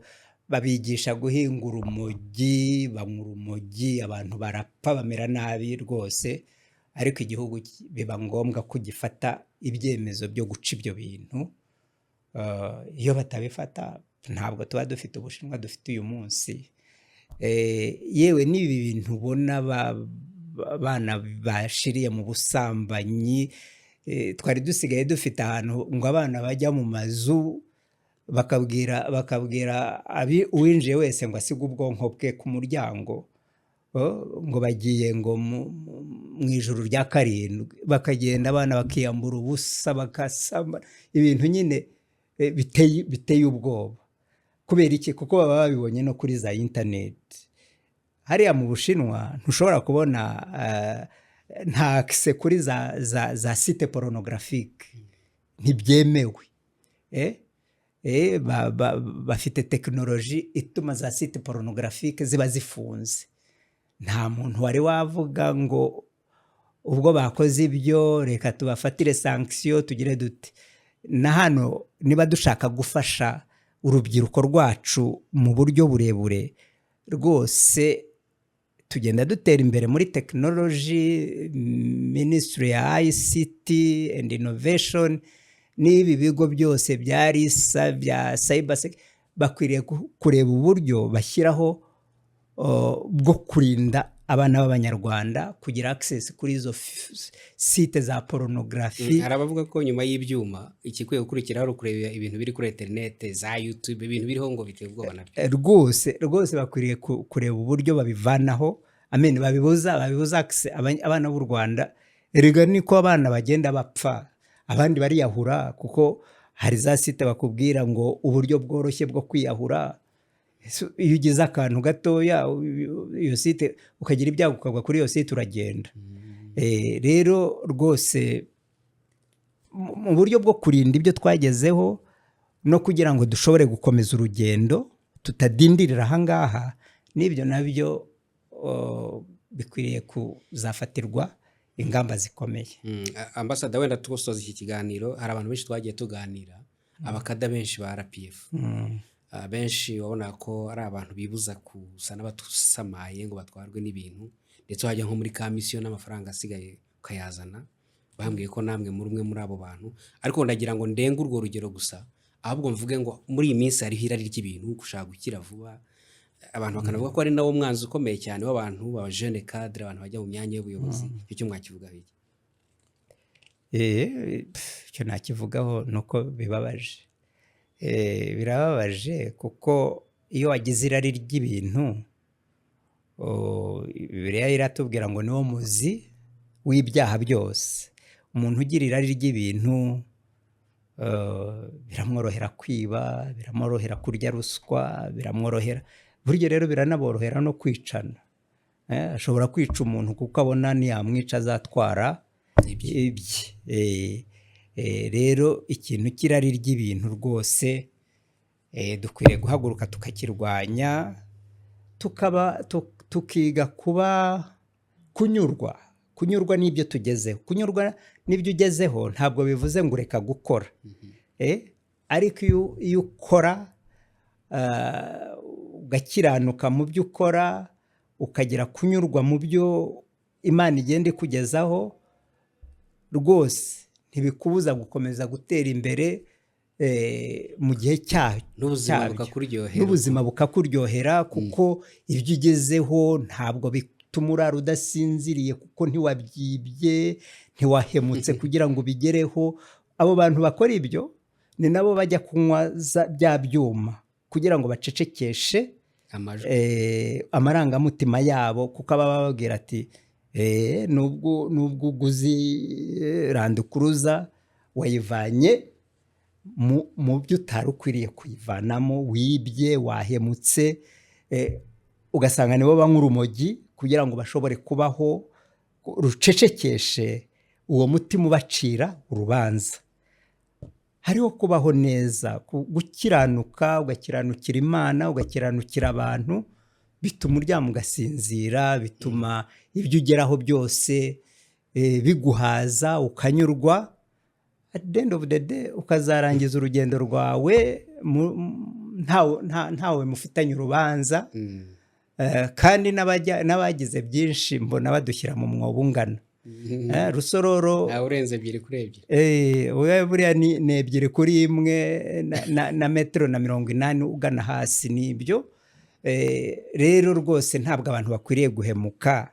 babigisha guhinga urumogi, banywa urumogi, abantu barapfa bamera nabi rwose. Ariko igihugu biba ngombwa ko gifata ibyemezo byo guca ibyo bintu. Iyo batabifata ntabwo tuba dufite Ubushinwa dufite uyu munsi. Yewe n'ibi bintu ubona abana bashiriye mu busambanyi, twari dusigaye dufite ahantu ngo abana bajya mu mazu bakabwira uwinjiye wese ngo asige ubwonko bwe ku muryango, ngo bagiye ngo mu ijuru rya 7, bakagenda abana bakiyambura ubusa, bakasama ibintu nyine biteye ubwoba. Kubera iki? Kuko baba babibonye no kuri za interineti. Hariya mu Bushinwa ntushobora kubona nta access kuri za site pornographique, ntibyemewe. Bafite tekinoloji ituma za site pornographique ziba zifunze. Nta muntu wari wavuga ngo ubwo bakoze ibyo reka tubafatire sanction tugire dute. Na hano niba dushaka gufasha urubyiruko rwacu mu buryo burebure, rwose tugenda dutera imbere muri technology, Ministry ya ICT and Innovation, n'ibi bigo byose bya RISA, bya cyber security, bakwiriye kureba uburyo bashyiraho bwo kurinda abana b'Abanyarwanda kugira access kuri izo site za pornography. Hari abavuga ko nyuma y'ibyuma ikikwiye gukurikiraho ari kureba ibintu biri kuri internet, za YouTube, ibintu biriho ngo biteye ubwoba nabyo. Rwose bakwiriye kureba uburyo babivanaho, babibuza access abana b'u Rwanda. Erega niko abana bagenda bapfa, abandi bariyahura, kuko hari za site bakubwira ngo uburyo bworoshye bwo kwiyahura. Iyo ugize akantu gatoya iyo site ukagira ibyago ukagwa kuri iyo site uragenda. Rero rwose mu buryo bwo kurinda ibyo twagezeho no kugira ngo dushobore gukomeza urugendo tutadindirira ahangaha, n'ibyo nabyo bikwiriye kuzafatirwa ingamba zikomeye. Ambassador, wenda tugosoza iki kiganiro, hari abantu benshi twagiye tuganira, abakada benshi ba RPF, benshi babona ko ari abantu bibuza kusa n'abatusamaye ngo batwarwe n'ibintu, ndetse wajya nko muri ka mission n'amafaranga asigaye ukayazana. Bambwiye ko namwe muri umwe muri abo bantu, ariko ndagira ngo ndenge urwo rugero gusa, ahubwo mvuge ngo muri iyi minsi hariho irari ry'ibintu, gushaka gukira vuba. Abantu bakanavuga ko ari nawo mwanzi ukomeye cyane w'abantu baba jeune cadre, abantu bajya mu myanya y'ubuyobozi. Icyo mwakivugaho iki? Icyo nakivugaho nuko bibabaje. Birababaje kuko iyo wagize irari ry'ibintu, Bibiliya iratubwira ngo niwo muzi w'ibyaha byose. Umuntu ugira irari ry'ibintu biramworohera kwiba, biramworohera kurya ruswa, biramworohera burya rero biranaborohera no kwicana. Ashobora kwica umuntu kuko abona niyamwica azatwara ibye. Rero ikintu cy'irari ry'ibintu rwose dukwiriye guhaguruka tukakirwanya, tukiga kunyurwa n'ibyo tugezeho. Kunyurwa n'ibyo ugezeho ntabwo bivuze ngo ureka gukora, ariko iyo ukora ugakiranuka mu byo ukora, ukagira kunyurwa mu byo Imana igenda ikugezaho, rwose ntibikubuza gukomeza gutera imbere mu gihe cyabyo, n'ubuzima bukakuryohera, kuko ibyo ugezeho ntabwo bituma urara udasinziriye, kuko ntiwabyibye, ntiwahemutse kugira ngo ubigereho. Abo bantu bakora ibyo ni nabo bajya kunywa bya byuma kugira ngo bacecekeshe amarangamutima yabo, kuko baba bababwira ati nubwo uguze randukuruza wayivanye mu byo utari ukwiriye kuyivanamo, wibye, wahemutse, ugasanga nibo banywa urumogi kugira ngo bashobore kubaho, rucecekeshe uwo mutima ubacira urubanza. Hariho kubaho neza, gukiranuka, ugakiranukira Imana, ugakiranukira abantu, bituma uryama ugasinzira, bituma ibyo ugeraho byose biguhaza, ukanyurwa. At the end of the day ukazarangiza urugendo rwawe ntawe mufitanye urubanza. Kandi n'abagize byinshi mbona badushyira mu mwobo ungana. Rusororo nawe urenze 2 kuri 2, buriya ni 2 kuri 1 na metero na 80 ugana hasi. Nibyo rero rwose ntabwo abantu bakwiriye guhemuka,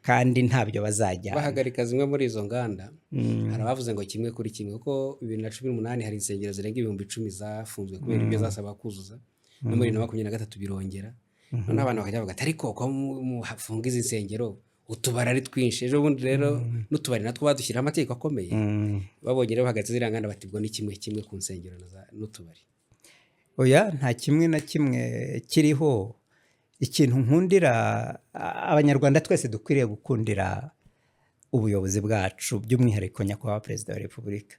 kandi ntabyo bazajya bahagarika zimwe muri izo nganda. Hari abavuze ngo 1 kuri 1, kuko 2018 hari insengero zirenga 10,000 zafunzwe kubera ibyo zasaba kuzuza, no muri 2023 birongera. None abantu bakajya bavuga ati ariko ko muhafunga izi nsengero utubara ari twinshi. Ejo bundi rero n'utubari natwo badushyira amategeko akomeye. Babonye rero bahagaze ziriya nganda bati bwo ni kimwe ku nsengero n'utubari. Oya, nta kimwe na kimwe kiriho. Ikintu nkundira abanyarwanda twese dukwiriye gukundira ubuyobozi bwacu, by'umwihariko nyakubahwa Perezida wa Repubulika.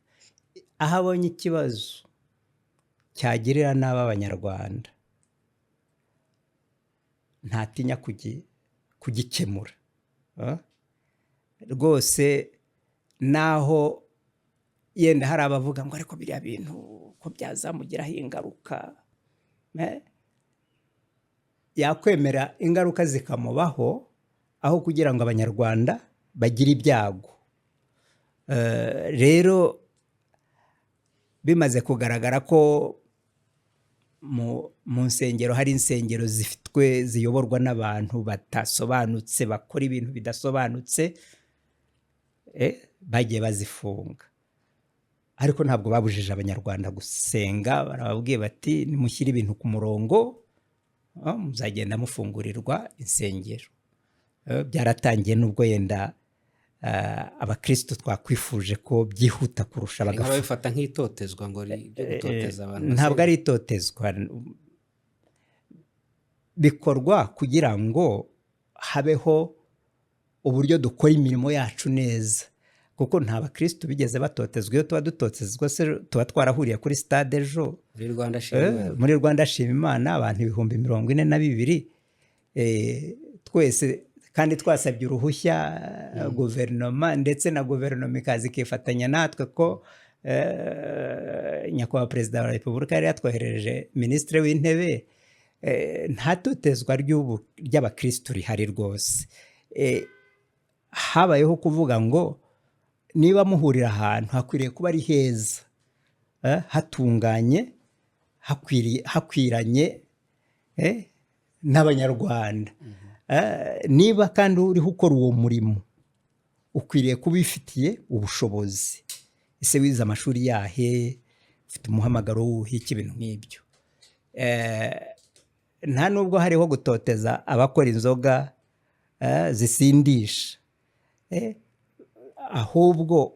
Aho abonye ikibazo cyagirira nabi abanyarwanda, ntatinya kugikemura. Rwose naho yenda hari abavuga ngo ariko biriya bintu ko byazamugiraho ingaruka, yakwemera ingaruka zikamubaho aho kugira ngo abanyarwanda bagire ibyago. Rero bimaze kugaragara ko mu nsengero hari insengero ziyoborwa n'abantu batasobanutse, bakora ibintu bidasobanutse, bagiye bazifunga. Ariko ntabwo babujije abanyarwanda gusenga. Barababwiye bati nimushyire ibintu ku murongo muzagenda mufungurirwa insengero. Byaratangiye nubwo yenda abakristo twakwifuje ko byihuta kurusha bagafata nk'itotezwa ngo gutoteza abantu. Ntabwo ari itotezwa, bikorwa kugira ngo habeho uburyo dukora imirimo yacu neza, kuko nta bakristo bigeze batotezwa. Iyo tuba dutotezwa se tuba twarahuriye kuri stade ejo muri Rwanda Shima Imana abantu 42,000 twese, kandi twasabye uruhushya guverinoma, ndetse na guverinoma ikaza ikifatanya natwe ko nyakubahwa Perezida wa Repubulika yari yatwoherereje Minisitiri w'Intebe. Nta totezwa ry'abakristo rihari rwose. Habayeho kuvuga ngo niba muhurira ahantu hakwiriye kuba ari heza, hatunganye, hakwiranye n'abanyarwanda. Niba kandi uriho ukora uwo murimo ukwiriye kuba ubifitiye ubushobozi. Ese wize amashuri yahe? Ufite umuhamagaro w'uhiki? Ibintu nk'ibyo. Nta nubwo hariho gutoteza abakora inzoga zisindisha, ahubwo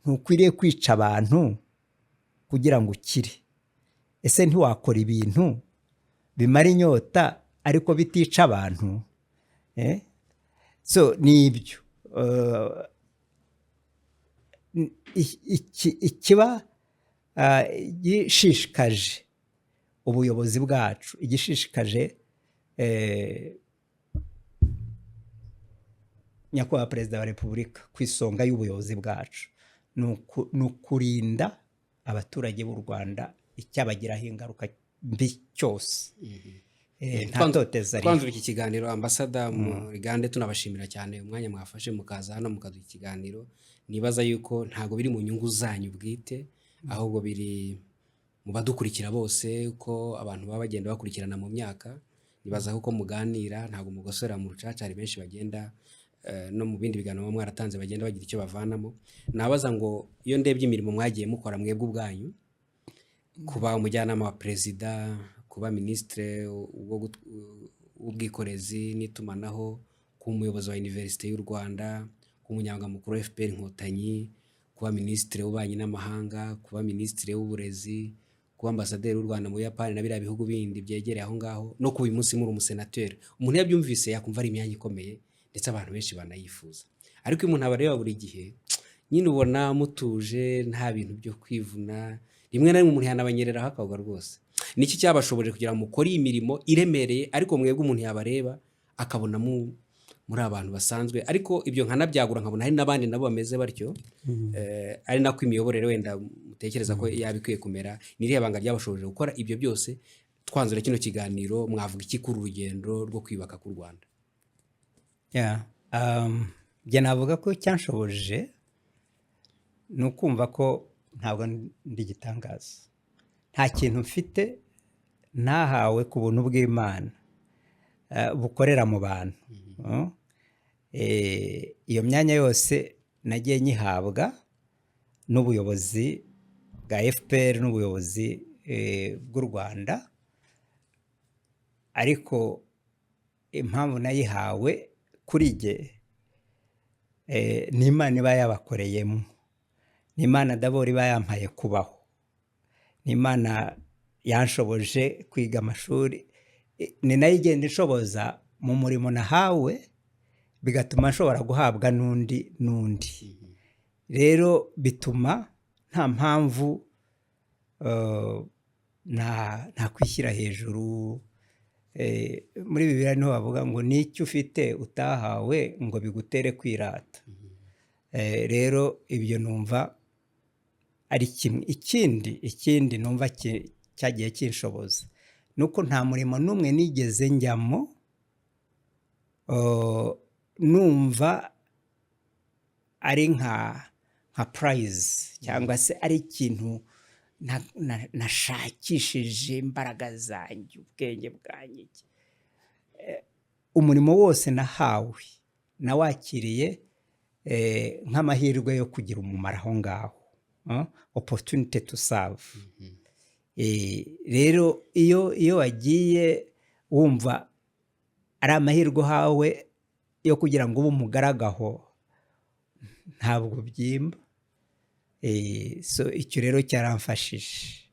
ntukwiriye kwica abantu kugira ngo ukire. Ese ntiwakora ibintu bimara inyota ariko bitica abantu? So ni ibyo. Ikiba gishishikaje ubuyobozi bwacu, igishishikaje nyakubahwa perezida wa repubulika ku isonga y'ubuyobozi bwacu, ni ukurinda abaturage b'u Rwanda icyabagiraho ingaruka mbi cyose. Nta toteza rero. Twanzura iki kiganiro ambasada Murigande tunabashimira cyane umwanya mwafashe mukaza hano mukaduha ikiganiro. Nibaza yuko ntago biri mu nyungu zanyu bwite, ahubwo biri mu badukurikira bose, ko abantu baba bagenda bakurikirana mu myaka. Nibaza ko muganira, ntago mugosora mu rucaca, hari benshi bagenda no mu bindi biganiro mwaratanze bagenda bagira icyo bavanamo. Nabaza ngo iyo ndebye imirimo mwagiye mukora mwebwe ubwanyu, kuba umujyanama wa perezida, kuba ministre w'ubwikorezi n'itumanaho, kuba umuyobozi wa Universite y'u Rwanda, kuba umunyamabanga mukuru wa FPR Inkotanyi, kuba ministre w'ububanyi n'amahanga, kuba ministre w'uburezi, kuba ambasaderi w'u Rwanda mu Buyapani na biriya bihugu bindi byegereye aho ngaho, no kuba uyu munsi muri umusenateri. Umuntu yabyumvise yakumva ari imyanya ikomeye ndetse abantu benshi banayifuza. Ariko umuntu abareba buri gihe nyine ubona mutuje, nta bintu byo kwivuna, rimwe na rimwe umuntu yanabanyereraho akagwa rwose. Niki cyabashoboje kugira ngo mukore imirimo iremereye, ariko mwebwe umuntu yabareba akabona muri abantu basanzwe? Ariko ibyo nkanabyagura nkabona hari n'abandi nabo bameze batyo. Ari nako imiyoborere wenda mutekereza ko yabikwiye kumera. Nirihe banga ryabashoboje gukora ibyo byose? Twanzura kino kiganiro, mwavuga iki kuri urugendo rwo kwibaka ku Rwanda? Njye navuga ko cyanshoboje ni ukumva ko ntabwo ndi igitangaza. Nta kintu mfite ntahawe ku buntu bw'Imana bukorera mu bantu. Iyo myanya yose nagiye nyihabwa n'ubuyobozi bwa FPR n'ubuyobozi bw'u Rwanda, ariko impamvu nayihawe kuri jye ni Imana iba yabakoreyemo, ni Imana dabori iba yampaye kubaho, ni Imana yanshoboje kwiga amashuri, ni nayo igenda inshoboza mu murimo nahawe, bigatuma nshobora guhabwa n'undi. Rero bituma nta mpamvu nta kwishyira hejuru. Muri Bibiliya niho bavuga ngo n'icyo ufite utahawe ngo bigutere kwirata. Rero ibyo numva ari kimwe. Ikindi numva cyagiye kinshoboza ni uko nta murimo n'umwe nigeze njyamo numva ari nka purayizi, cyangwa se ari ikintu nashakishije imbaraga zanjye, ubwenge bwanjye. Umurimo wose nahawe nawakiriye nk'amahirwe yo kugira umumaro aho ngaho, opportunity to serve. Rero iyo wagiye wumva ari amahirwe uhawe yo kugira ngo ube umugaragaho, ntabwo byimba. So icyo rero cyaramfashije.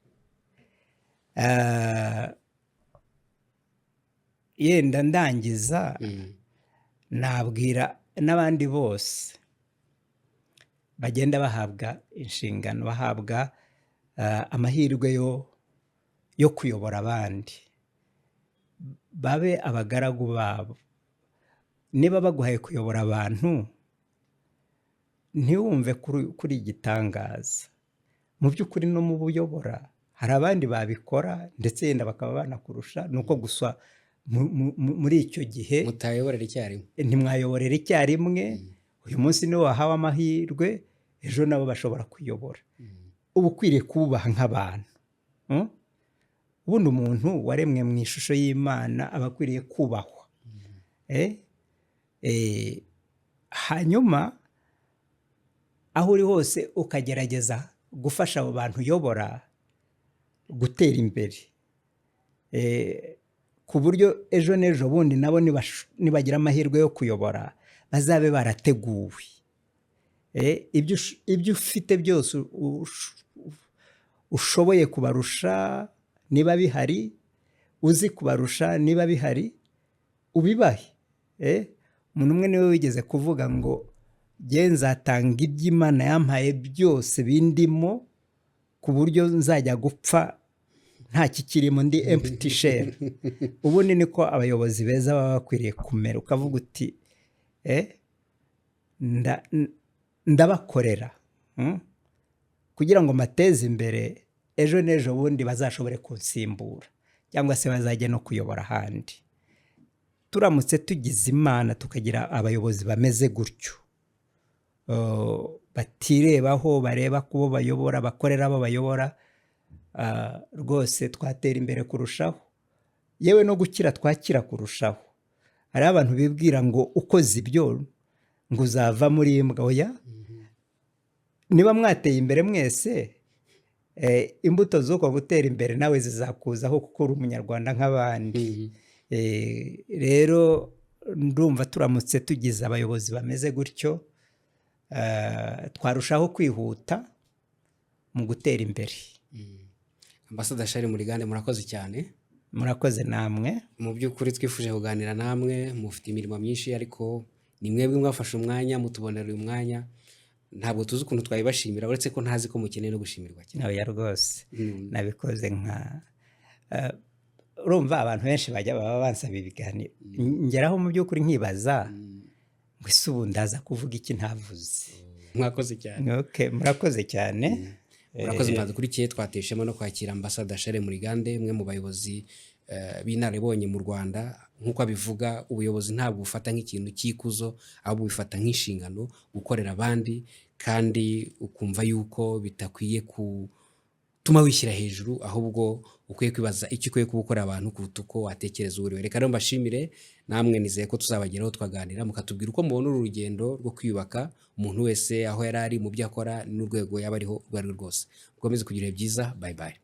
Yenda ndangiza, nabwira n'abandi bose bagenda bahabwa inshingano, bahabwa amahirwe yo kuyobora abandi, babe abagaragu babo. Niba baguhaye kuyobora abantu, ntiwumve kuri igitangaza. Mu by'ukuri no mu buyobora hari abandi babikora ndetse yenda bakaba banakurusha, nuko gusa muri icyo gihe mutayoborera icyarimwe, ntimwayoborera icyarimwe. Uyu munsi niwo wahawe amahirwe, ejo nabo bashobora kuyobora. Uba ukwiriye kubaha nk'abantu. Ubundi umuntu waremwe mu ishusho y'Imana aba akwiriye kubahwa. Hanyuma aho uri hose ukagerageza gufasha abo bantu uyobora gutera imbere, ku buryo ejo n'ejo bundi nabo nibagira amahirwe yo kuyobora bazabe barateguwe. Ibyo ufite byose ushoboye kubarusha niba bihari, uzi kubarusha niba bihari, ubibahe. Umuntu umwe niwe wigeze kuvuga ngo jye nzatanga iby'Imana yampaye byose bindimo ku buryo nzajya gupfa nta kikirimo, ndi empty shell. Ubundi niko abayobozi beza baba bakwiriye kumera, ukavuga uti ndabakorera kugira ngo mbateze imbere, ejo n'ejo bundi bazashobore kunsimbura cyangwa se bazajye no kuyobora ahandi. Turamutse tugize Imana tukagira abayobozi bameze gutyo, batirebaho, bareba kubo bayobora, bakorera abo bayobora, rwose twatera imbere kurushaho, yewe no gukira twakira kurushaho. Hari abantu bibwira ngo ukoze ibyo ngo uzava muri imbwa. Oya, niba mwateye imbere mwese, imbuto z'uko gutera imbere nawe zizakuzaho kuko uri umunyarwanda nk'abandi. Rero ndumva turamutse tugize abayobozi bameze gutyo, twarushaho kwihuta mu gutera imbere. Ambassador Charles Murigande, murakoze cyane. Murakoze namwe. Mu by'ukuri twifuje kuganira namwe, mufite imirimo myinshi ariko ni mwebwe mwafashe umwanya mutubonera uyu mwanya. Ntabwo tuzi ukuntu twabibashimira, uretse ko ntazi ko mukeneye no gushimirwa cyane. Oya rwose, nabikoze urumva abantu benshi baba bansaba ibiganiro, ngeraho mu by'ukuri nkibaza ngo ese ubu ndaza kuvuga iki ntavuze. Mwakoze cyane. Murakoze cyane. Murakoze mwadukurikiye, twateshemo no kwakira Ambassador Charles Murigande, umwe mu bayobozi b'inararibonye mu Rwanda. Nk'uko abivuga, ubuyobozi ntabwo bufata nk'ikintu cy'ikuzo, ahubwo bifata nk'inshingano gukorera abandi, kandi ukumva yuko bitakwiye gutuma wishyira hejuru, ahubwo ukwiye kwibaza icyo ukwiye kuba ukorera abantu kuruta uko watekereza uriwe. Reka rero mbashimire, namwe nizeye ko tuzabageraho twaganira, mukatubwira uko mubona uru rugendo rwo kwiyubaka, umuntu wese aho yari ari mu byo akora n'urwego yaba ariho urwo ari rwo rwose. Mukomeze kugira ibihe byiza. Bye bye.